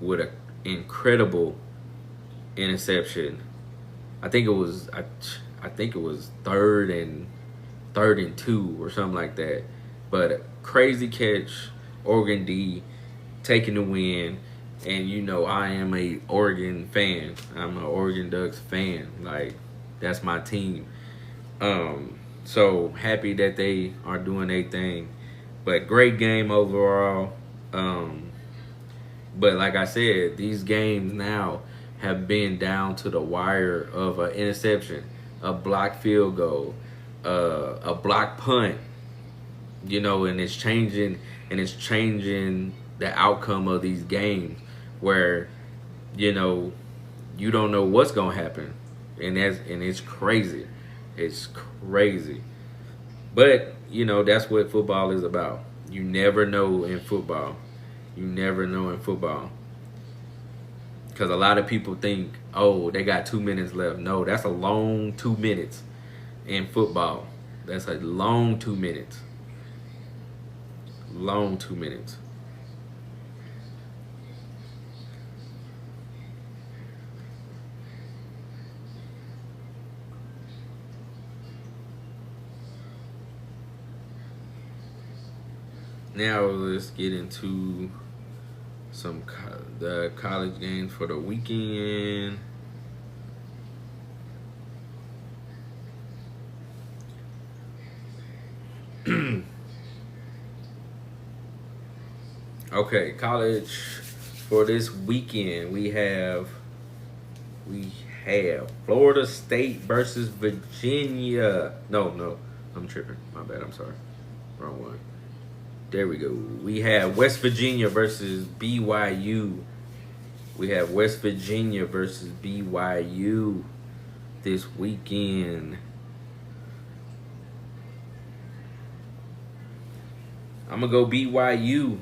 with an incredible interception. I think it was third and 2 or something like that. But a crazy catch, Oregon D taking the win. And you know I am a Oregon fan. I'm an Oregon Ducks fan. Like, that's my team. So happy that they are doing their thing. But great game overall. But like I said, these games now have been down to the wire of an interception, a blocked field goal, a blocked punt. You know, and it's changing the outcome of these games, where, you know, you don't know what's gonna happen, and it's crazy. It's crazy. But you know, that's what football is about. You never know in football. You never know in football. Because a lot of people think, oh, they got 2 minutes left. No, that's a long 2 minutes in football. That's a long 2 minutes. Long 2 minutes. Now let's get into the college games for the weekend. Okay, college for this weekend, we have Florida State versus Virginia. No, I'm tripping. My bad. I'm sorry. Wrong one. There we go. We have West Virginia versus BYU. We have West Virginia versus BYU this weekend. I'm going to go BYU.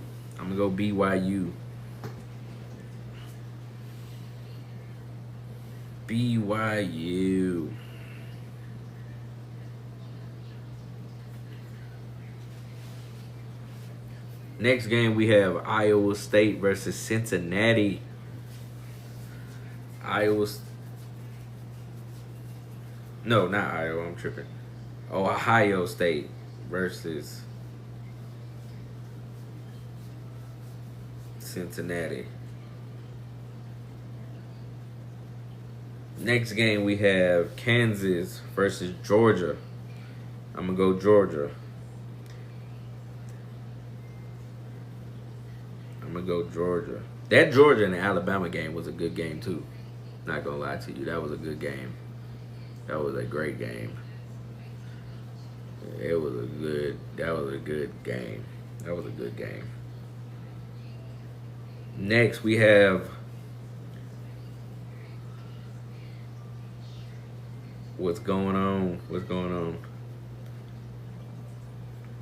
BYU. Next game, we have Iowa State versus Cincinnati. No, not Iowa. I'm tripping. Ohio State versus Cincinnati. Next game, we have Kansas versus Georgia. I'm going to go Georgia. That Georgia and the Alabama game was a good game too. Not gonna lie to you, that was a good game. That was a great game. That was a good game. Next, we have what's going on.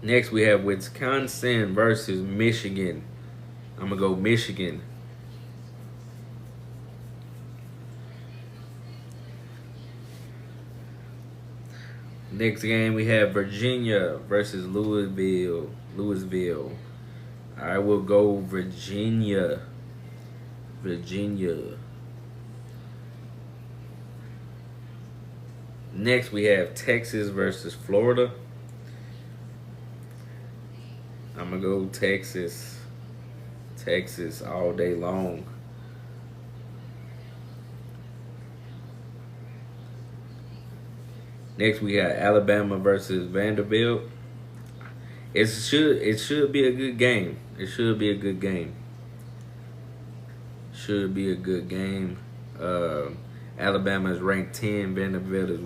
Next, we have Wisconsin versus Michigan. I'm going to go Michigan. Next game, we have Virginia versus Louisville. I will go Virginia. Next, we have Texas versus Florida. I'm going to go Texas. Texas all day long. Next, we got Alabama versus Vanderbilt. It should be a good game. Alabama is ranked 10. Vanderbilt is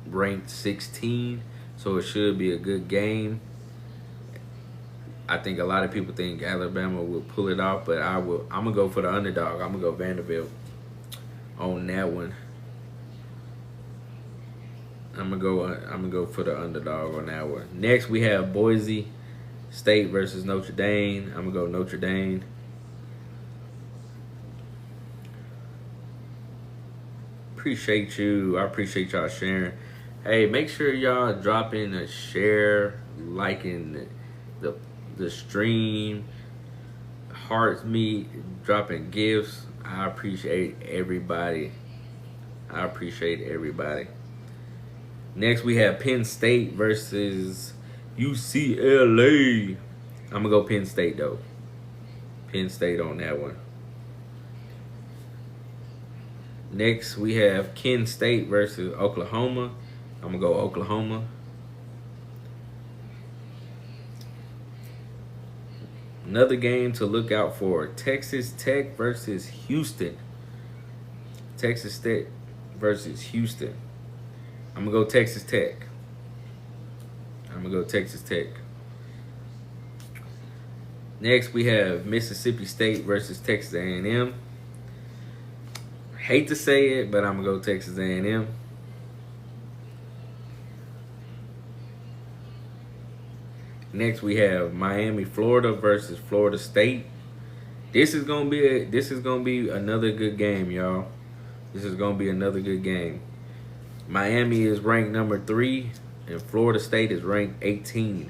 ranked 16. So it should be a good game. I think a lot of people think Alabama will pull it off, but I'm gonna go for the underdog. I'm gonna go Vanderbilt on that one. I'm gonna go for the underdog on that one. Next, we have Boise State versus Notre Dame. I'm gonna go Notre Dame. I appreciate y'all sharing. Hey, make sure y'all dropping a share, liking the stream, hearts me, dropping gifts. I appreciate everybody. I appreciate everybody. Next we have Penn State versus UCLA. I'm gonna go Penn State though. Penn State on that one. Next we have Kent State versus Oklahoma. I'm gonna go Oklahoma. Another game to look out for: Texas Tech versus Houston. Texas Tech versus Houston. I'm gonna go Texas Tech. I'm gonna go Texas Tech. Next we have Mississippi State versus Texas A&M. Hate to say it, but I'm gonna go Texas A&M. Next we have Miami, Florida versus Florida State. This is gonna be another good game, y'all. This is gonna be another good game. Miami is ranked number 3, and Florida State is ranked 18.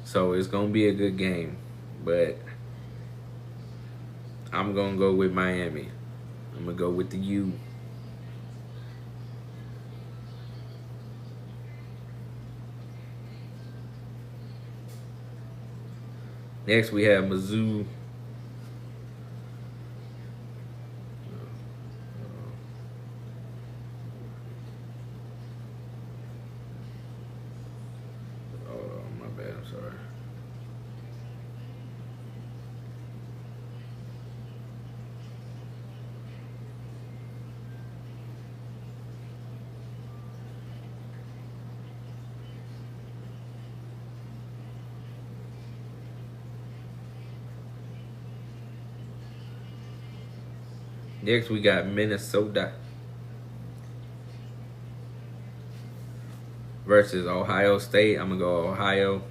So it's gonna be a good game, but I'm gonna go with Miami. I'm gonna go with the U. Next we have Mizzou. Oh, my bad. I'm sorry. Next, we got Minnesota versus Ohio State. I'm going to go Ohio.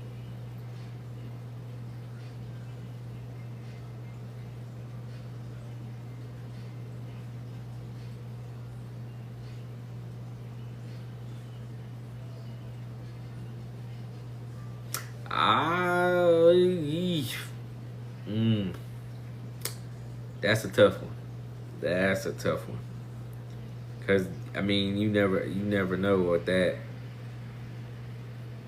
That's a tough one. That's a tough one. Cause I mean, you never know what that.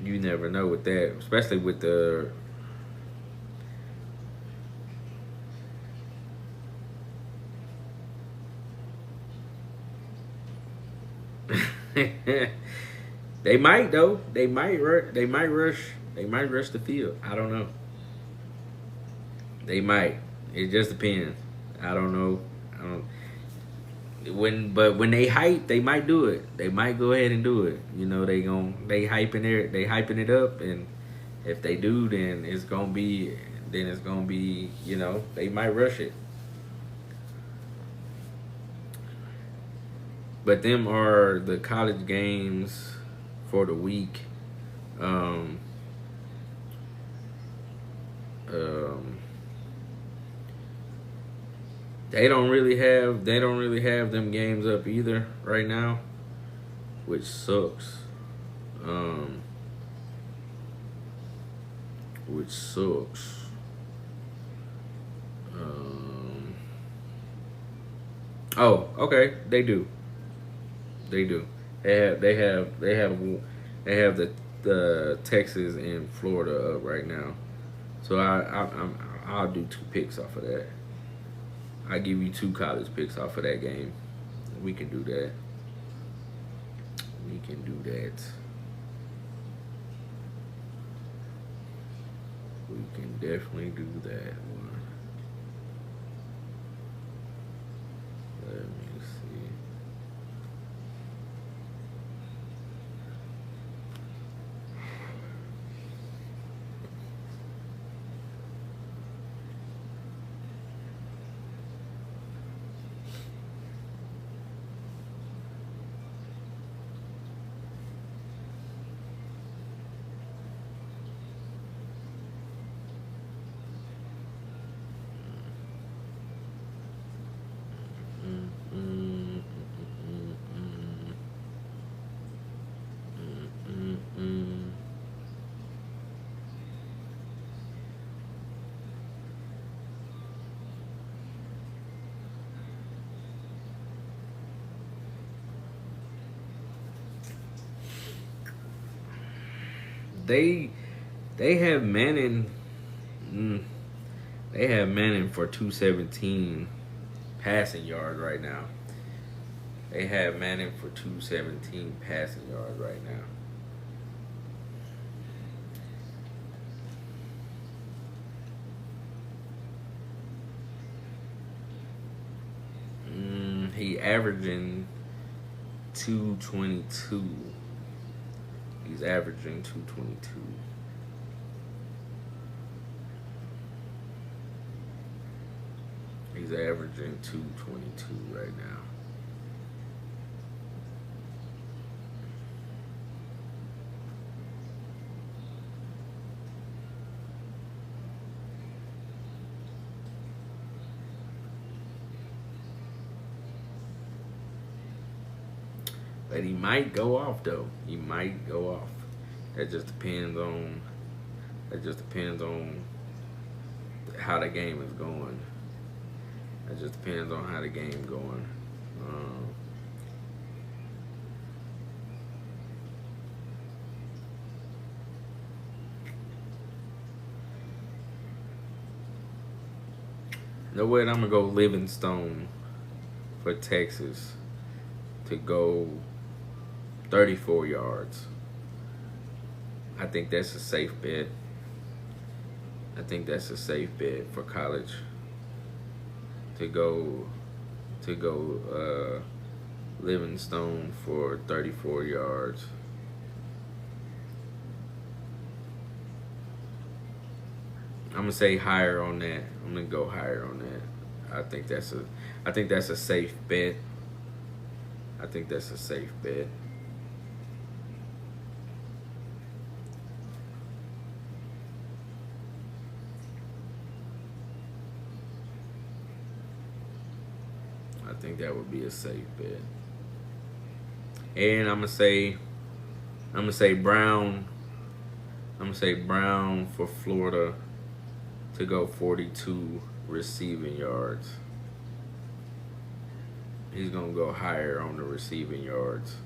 You never know with that, especially with the. They might though. They might rush. They might rush the field. I don't know. They might. It just depends. I don't know. When they hype, they might do it. They might go ahead and do it. You know, they hyping it up, and if they do, then it's gonna be, you know, they might rush it. But them are the college games for the week. They don't really have them games up either right now, which sucks. Which sucks. Oh, okay, they do. They do. They have the Texas and Florida up right now. So I'll do 2 picks off of that. I give you 2 college picks off of that game. We can do that. We can do that. We can definitely do that one. Let me see. they have Manning. They have Manning for 217 passing yards right now. They have Manning for 217 passing yards right now. He averaging 222. He's averaging 222. He's averaging 222 right now. But he might go off though. He might go off. That just depends on. That just depends on how the game is going. That just depends on how the game going. You know what? I'm gonna go Livingstone for Texas to go 34 yards. I think that's a safe bet. I think that's a safe bet for college to go Livingstone for 34 yards. I'm gonna say higher on that. I'm gonna go higher on that. I think that's a safe bet. I think that's a safe bet. I think that would be a safe bet. And I'm gonna say Brown. I'm gonna say Brown for Florida to go 42 receiving yards. He's gonna go higher on the receiving yards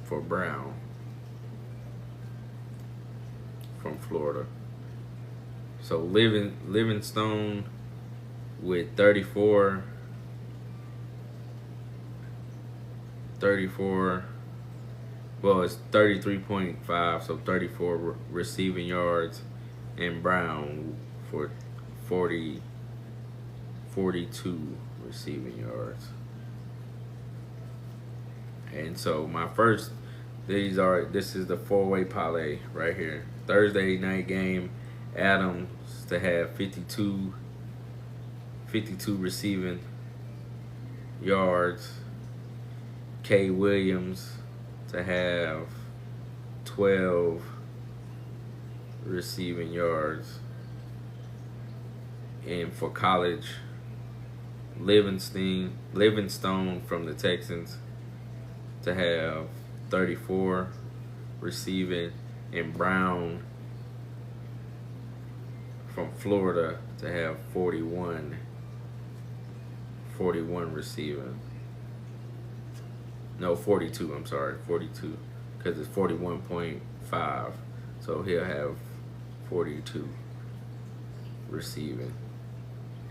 for Brown from Florida. So Livingstone with 34, well, it's 33.5, so 34 receiving yards, and Brown for 42 receiving yards. And so this is the four-way parlay right here. Thursday night game, Adams to have 52 receiving yards. K. Williams to have 12 receiving yards. And for college, Livingstone from the Texans to have 34 receiving, and Brown from Florida to have 41 receiving. No, 42, I'm sorry, 42, because it's 41.5, so he'll have 42 receiving.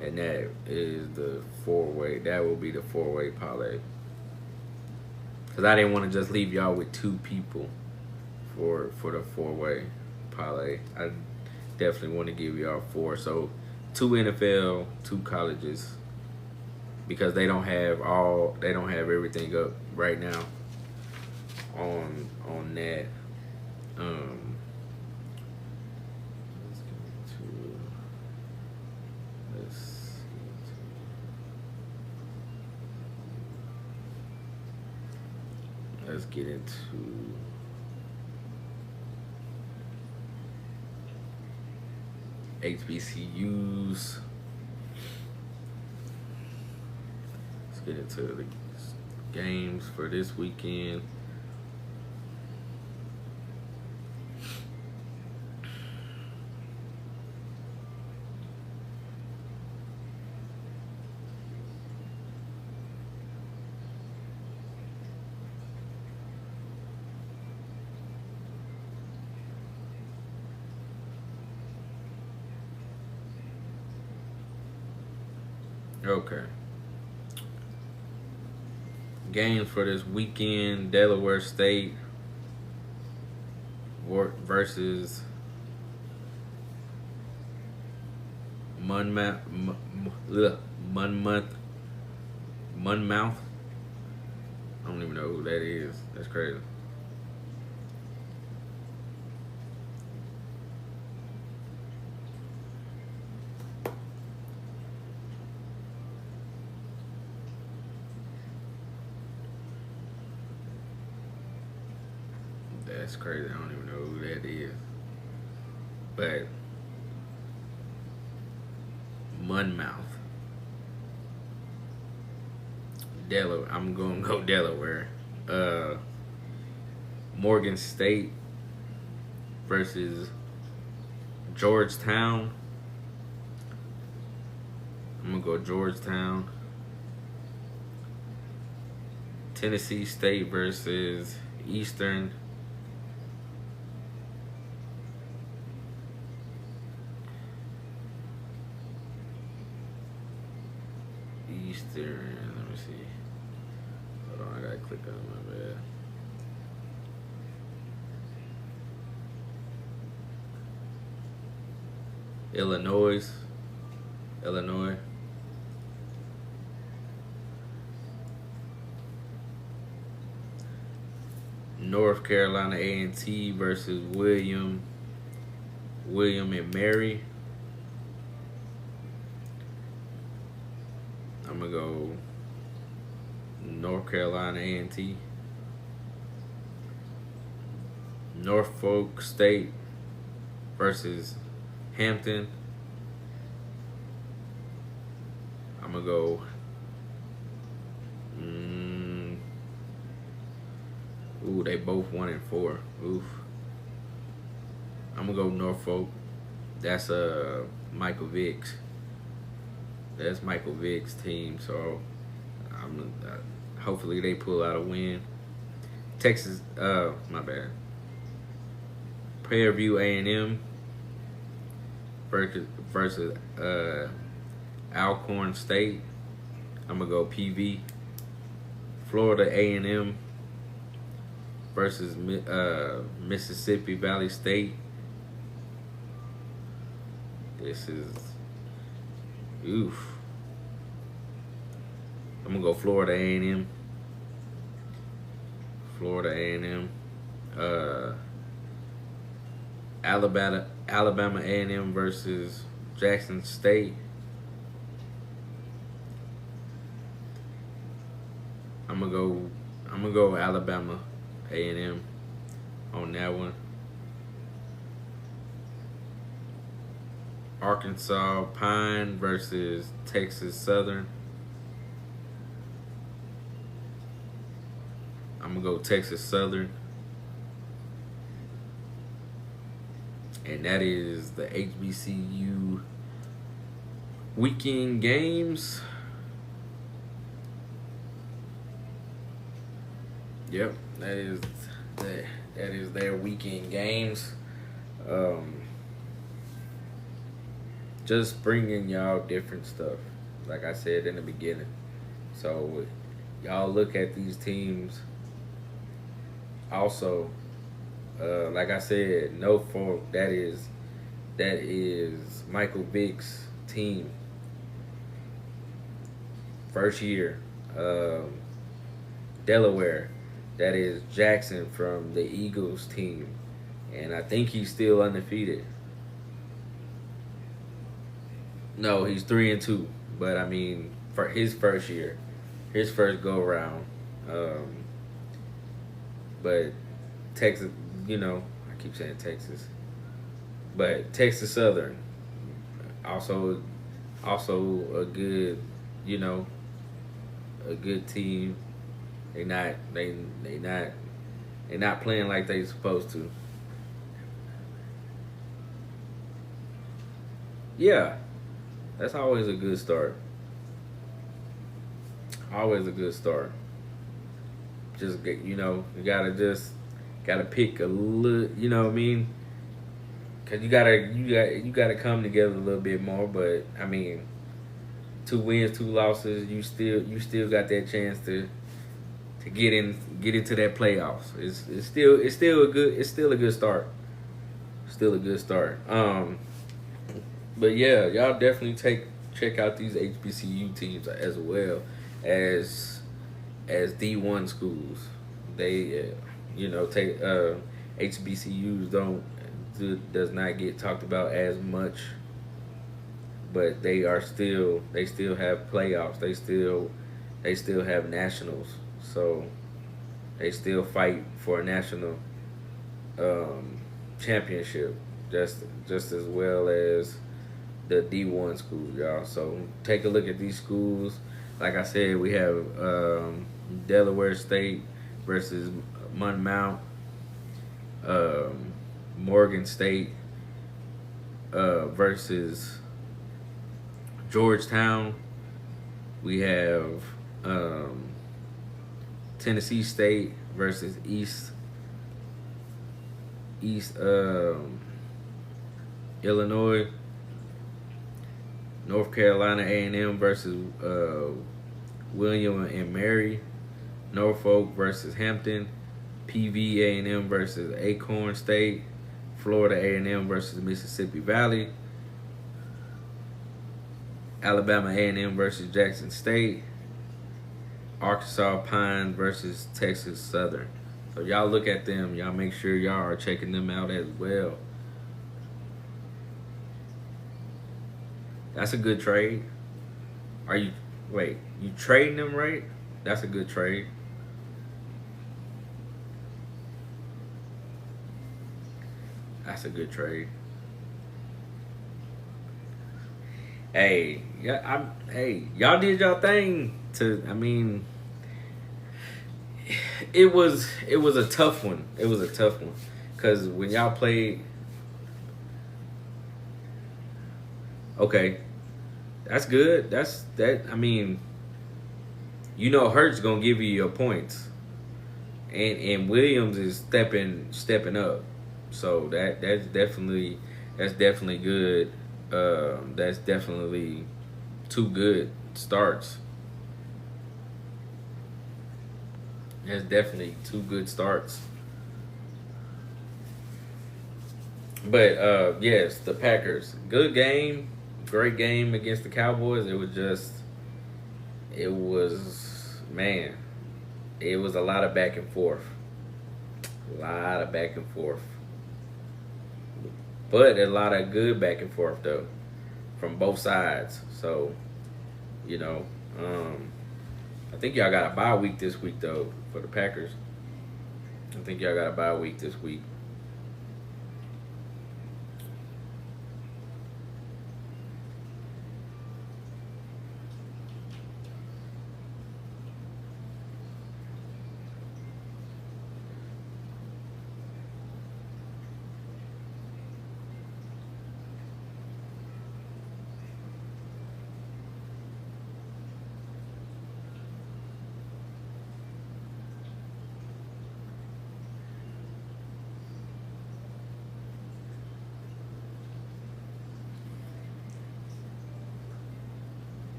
And that is the four-way. That will be the four-way parlay. Because I didn't want to just leave y'all with two people for the four-way parlay. I definitely want to give y'all four. So 2 NFL, 2 colleges. Because they don't have everything up right now on that. Let's get into HBCUs. Let's get into the games for this weekend. Okay. Games for this weekend: Delaware State versus Monmouth. Monmouth. Monmouth. I don't even know who that is. That's crazy. That's crazy. I don't even know who that is. But Monmouth. Delaware. I'm gonna go Delaware. Morgan State versus Georgetown. I'm gonna go Georgetown. Tennessee State versus Eastern. Eastern. Let me see. Hold on, I gotta click on my bad. Illinois. North Carolina A&T versus William and Mary. I'm gonna go North Carolina A&T. Norfolk State versus Hampton. I'm gonna go. Ooh, they both 1-4. Oof. I'm gonna go Norfolk. That's Michael Vick's. That's Michael Vick's team. So hopefully they pull out a win. Texas. My bad. Prairie View A&M versus Alcorn State. I'm gonna go PV. Florida A&M versus Mississippi Valley State. This is oof. I'm gonna go Florida A&M. Florida A&M. Alabama A&M versus Jackson State. I'm gonna go Alabama A&M on that one. Arkansas Pine versus Texas Southern. I'm gonna go Texas Southern. And that is the HBCU weekend games. Yep, that is their weekend games. Just bringing y'all different stuff, like I said in the beginning. So y'all look at these teams. Also, like I said, Norfolk, that is Michael Vick's team. First year. Delaware, that is Jackson from the Eagles team. And I think he's still undefeated. No, he's 3-2. But I mean, for his first year, his first go around. But Texas, I keep saying Texas, but Texas Southern, also a good, a good team. They not playing like they supposed to. Yeah, that's always a good start. Always a good start. Just you gotta pick a little, you know what I mean? Cause you gotta come together a little bit more. But I mean, 2 wins, 2 losses, you still got that chance to get into that playoffs. It's still a good start. Still a good start. But yeah, y'all definitely check out these HBCU teams as well as D1 schools. They take HBCUs does not get talked about as much, but they still have playoffs. They still have nationals. So they still fight for a national championship just as well as the D1 schools, y'all. So take a look at these schools. Like I said, we have Delaware State versus Monmouth, Morgan State versus Georgetown. We have Tennessee State versus East Illinois. North Carolina A&M versus William and Mary. Norfolk versus Hampton. PV A&M versus Acorn State. Florida A&M versus Mississippi Valley. Alabama A&M versus Jackson State. Arkansas Pine versus Texas Southern. So y'all look at them. Y'all make sure y'all are checking them out as well. That's a good trade. You trading them, right? That's a good trade. That's a good trade. Hey, y'all did y'all thing it was a tough one. It was a tough one. Cause when y'all played, okay, that's good. Hurt's gonna give you your points, and Williams is stepping up. So that's definitely good. That's definitely 2 good starts. That's definitely 2 good starts. But yes, the Packers, good game, great game against the Cowboys. It was a lot of back and forth. But a lot of good back and forth though, from both sides. So, I think y'all got a bye week this week though for the Packers. I think y'all got a bye week this week.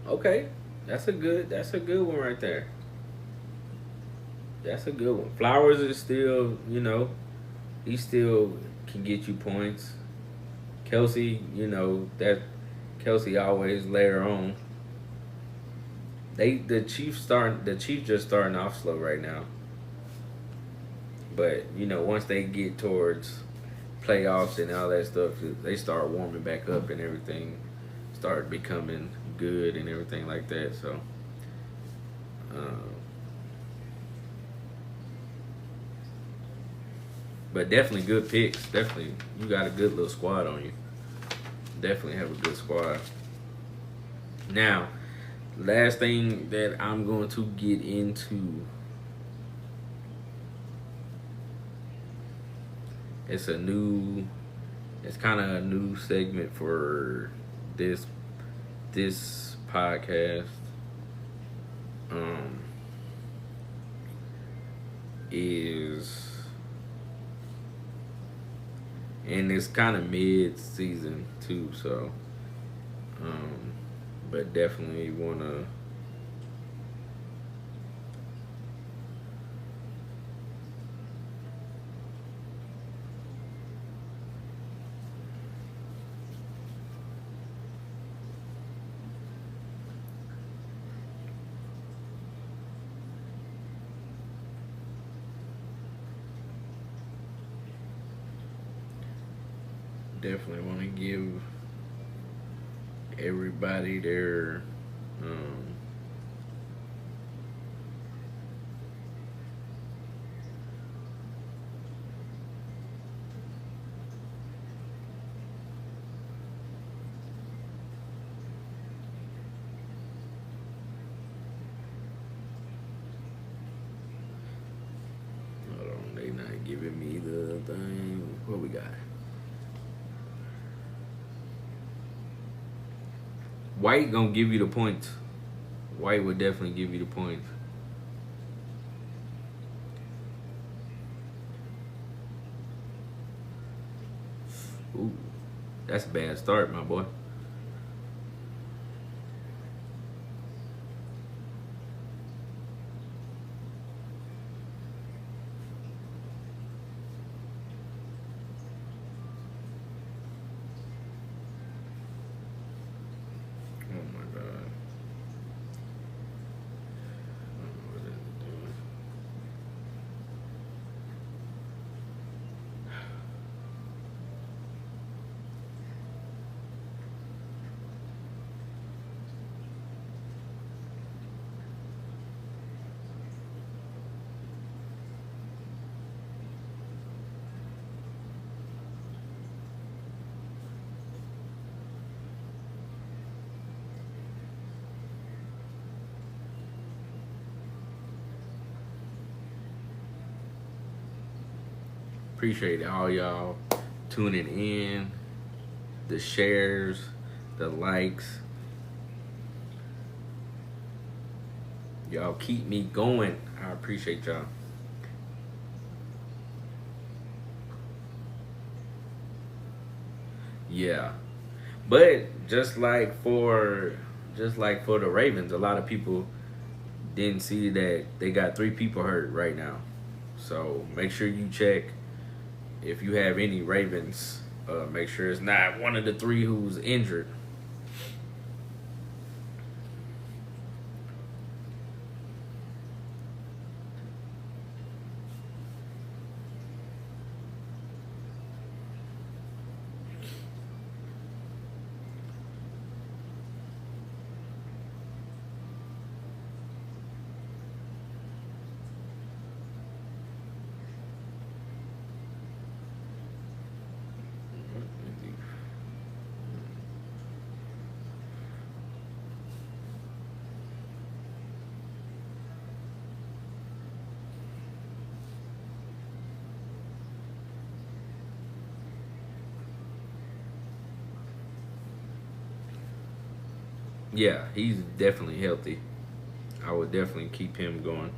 Okay, that's a good one right there. That's a good one. Flowers is still, he still can get you points. Kelsey, that Kelsey always later on. The Chiefs just starting off slow right now. But, once they get towards playoffs and all that stuff, they start warming back up and everything start becoming good and everything like that. So but definitely good picks. Definitely you got a good little squad on you. Definitely have a good squad. Now, last thing that I'm going to get into, it's kind of a new segment for this podcast. is, and it's kind of mid-season too, so but definitely wanna. Definitely want to give everybody their hold on, they not giving me the thing. What we got? White gonna give you the points. White would definitely give you the points. Ooh, that's a bad start, my boy. Oh my God. I don't know what it's doing. Appreciate all y'all tuning in, the shares, the likes. Y'all keep me going. I appreciate y'all. Yeah. But just like for the Ravens, a lot of people didn't see that they got 3 people hurt right now. So make sure you check if you have any Ravens. Make sure it's not one of the 3 who's injured. Yeah, he's definitely healthy. I would definitely keep him going.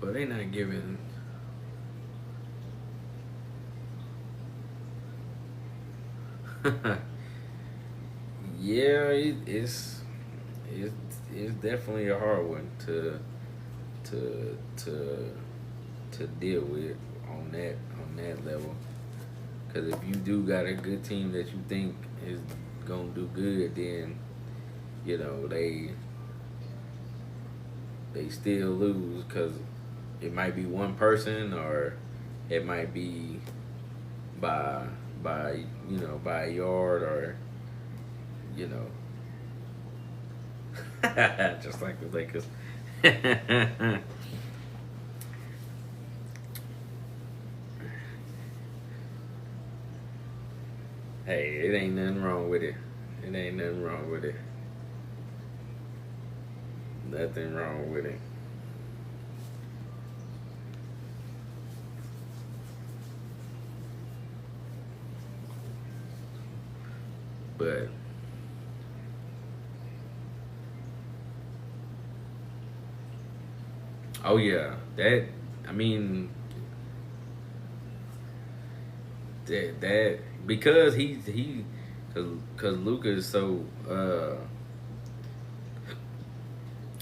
But they not giving. Yeah, it's definitely a hard one to to to deal with on that level. Because if you do got a good team that you think is gonna do good, then they still lose because it might be one person or it might be by by a yard or you know Just like the Lakers. Hey, it ain't nothing wrong with it. It ain't nothing wrong with it. Nothing wrong with it. But oh yeah, that I mean that because because Luka is so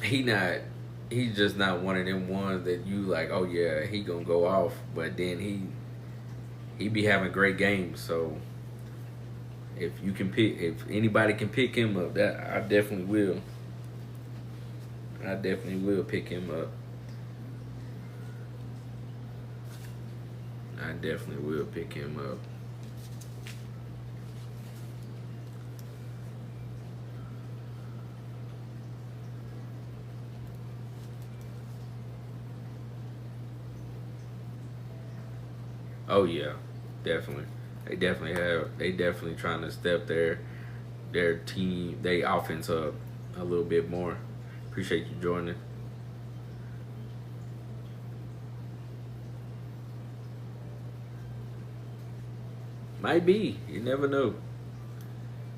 he's just not one of them ones that you like, oh yeah, he gonna go off, but then he be having great games. So if anybody can pick him up, that I definitely will. I definitely will pick him up. I definitely will pick him up. Oh yeah, definitely. They definitely trying to step their team, their offense up a little bit more. Appreciate you joining. Might be. You never know.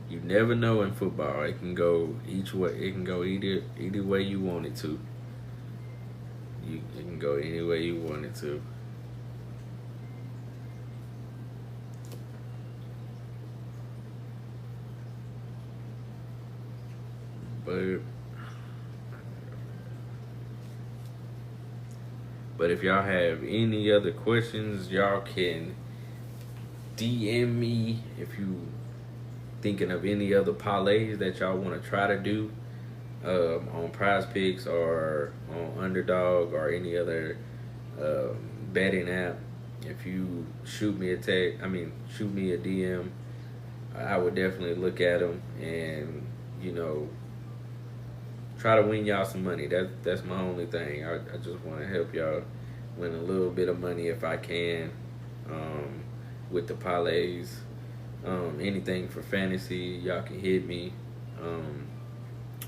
You never know in football. It can go each way. It can go either way you want it to. It can go any way you want it to. But if y'all have any other questions, y'all can DM me if you thinking of any other parlays that y'all want to try to do on Prize Picks or on Underdog or any other betting app. If you shoot me a DM, I would definitely look at them and try to win y'all some money. That's my only thing. I just want to help y'all win a little bit of money if I can with the parlays. Anything for fantasy, y'all can hit me.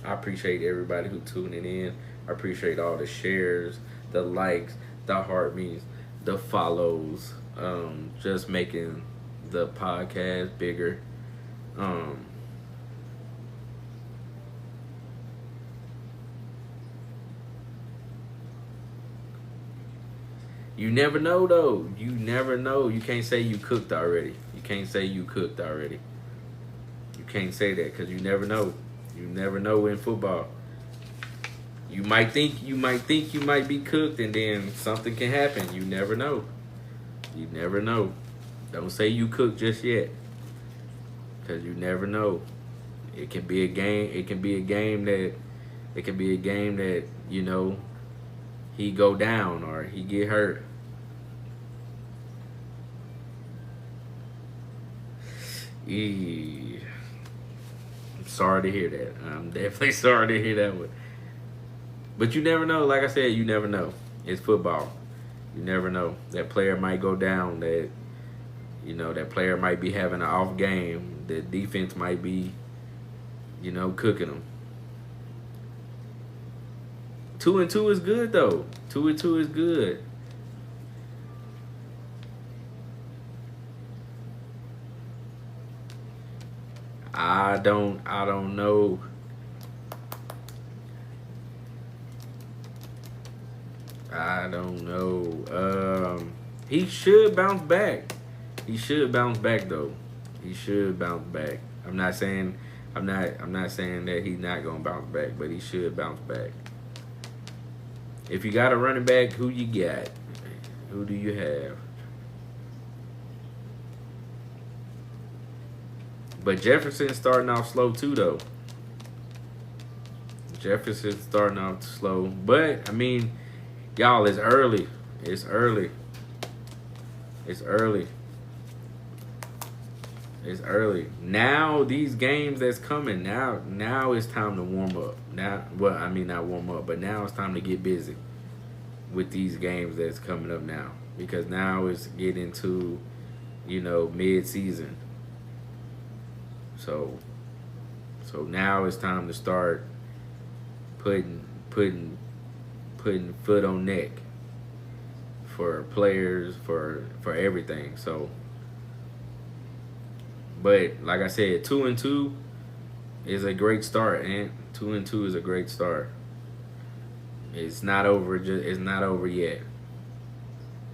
I appreciate everybody who tuning in. I appreciate all the shares, the likes, the heart means, the follows, just making the podcast bigger. You never know, though. You never know. You can't say you cooked already. You can't say you cooked already. You can't say that because you never know. You never know in football. You might think you might be cooked, and then something can happen. You never know. You never know. Don't say you cooked just yet, because you never know. It can be a game. It can be a game that. It can be a game that he go down or he get hurt. I'm sorry to hear that. I'm definitely sorry to hear that one. But you never know. Like I said, you never know. It's football. You never know. That player might go down. That player might be having an off game. The defense might be, cooking them. 2-2 is good though. 2-2 is good. I don't know. I don't know. He should bounce back. He should bounce back though. He should bounce back. I'm not saying that he's not gonna bounce back, but he should bounce back. If you got a running back, who you got? Who do you have? But Jefferson's starting off slow too, though. Jefferson's starting off slow. But, y'all, it's early. It's early. It's early. It's early. Now these games that's coming, now it's time to warm up. Now, well, I mean not warm up, but now it's time to get busy with these games that's coming up now. Because now it's getting to, mid-season. So now it's time to start putting foot on neck for players, for everything. So, but like I said, 2-2 is a great start, and 2-2 is a great start. It's not over. It's not over yet.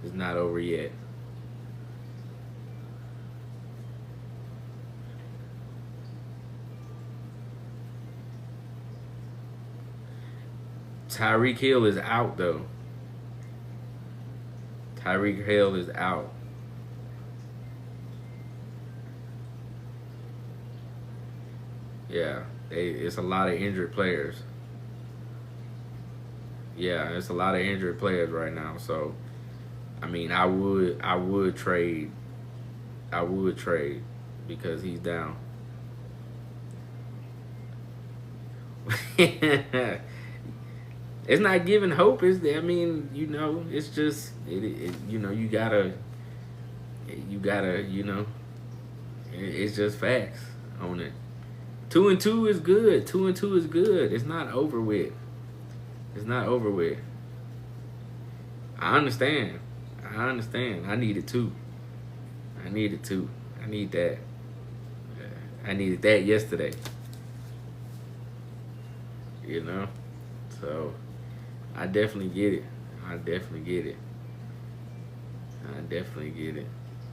It's not over yet. Tyreek Hill is out though. Tyreek Hill is out. Yeah, it's a lot of injured players. Yeah, it's a lot of injured players right now. So, I mean, I would trade because he's down. It's not giving hope. It's just it's just facts on it. 2-2 is good. 2-2 is good. It's not over with. It's not over with. I understand. I needed two. I need that. I needed that yesterday. So I definitely get it.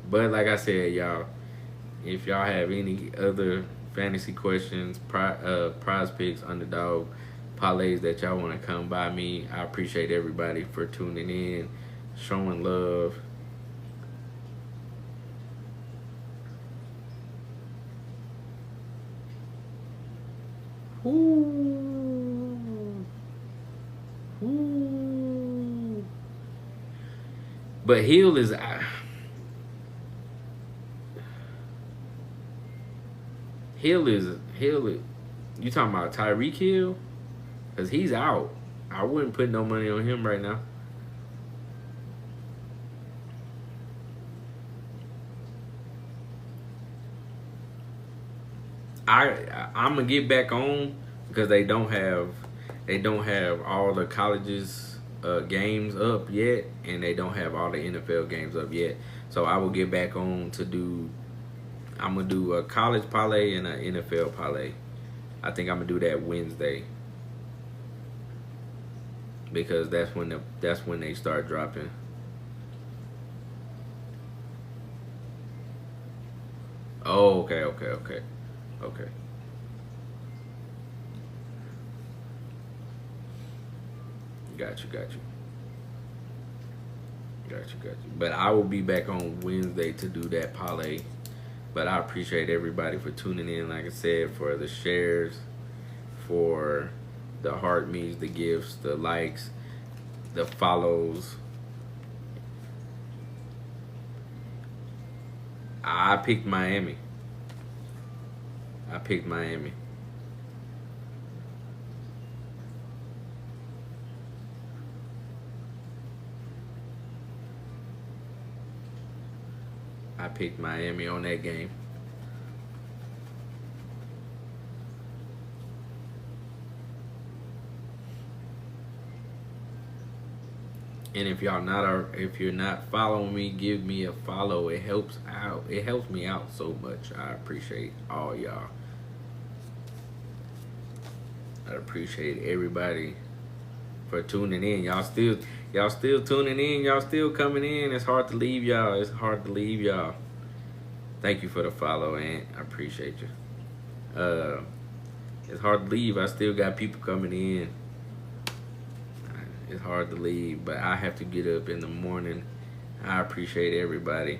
But like I said, y'all, if y'all have any other fantasy questions, prize picks, underdog parlays that y'all want to come by me, I appreciate everybody for tuning in, showing love. Ooh. But Hill is. Hill is. You talking about Tyreek Hill? Because he's out. I wouldn't put no money on him right now. I'm gonna get back on because they don't have all the colleges games up yet, and they don't have all the NFL games up yet. So I will get back on to do. I'm gonna do a college parlay and an NFL parlay. I think I'm gonna do that Wednesday because that's when they start dropping. Oh, okay. Got you. But I will be back on Wednesday to do that parlay. But I appreciate everybody for tuning in, like I said, for the shares, for the heart means, the gifts, the likes, the follows. I picked Miami. I picked Miami. I picked Miami on that game. And if you're not following me, give me a follow. It helps out. It helps me out so much. I appreciate all y'all. I appreciate everybody for tuning in. Y'all still tuning in. Y'all still coming in. It's hard to leave y'all. Thank you for the follow, and I appreciate you. It's hard to leave. I still got people coming in. It's hard to leave, but I have to get up in the morning. I appreciate everybody.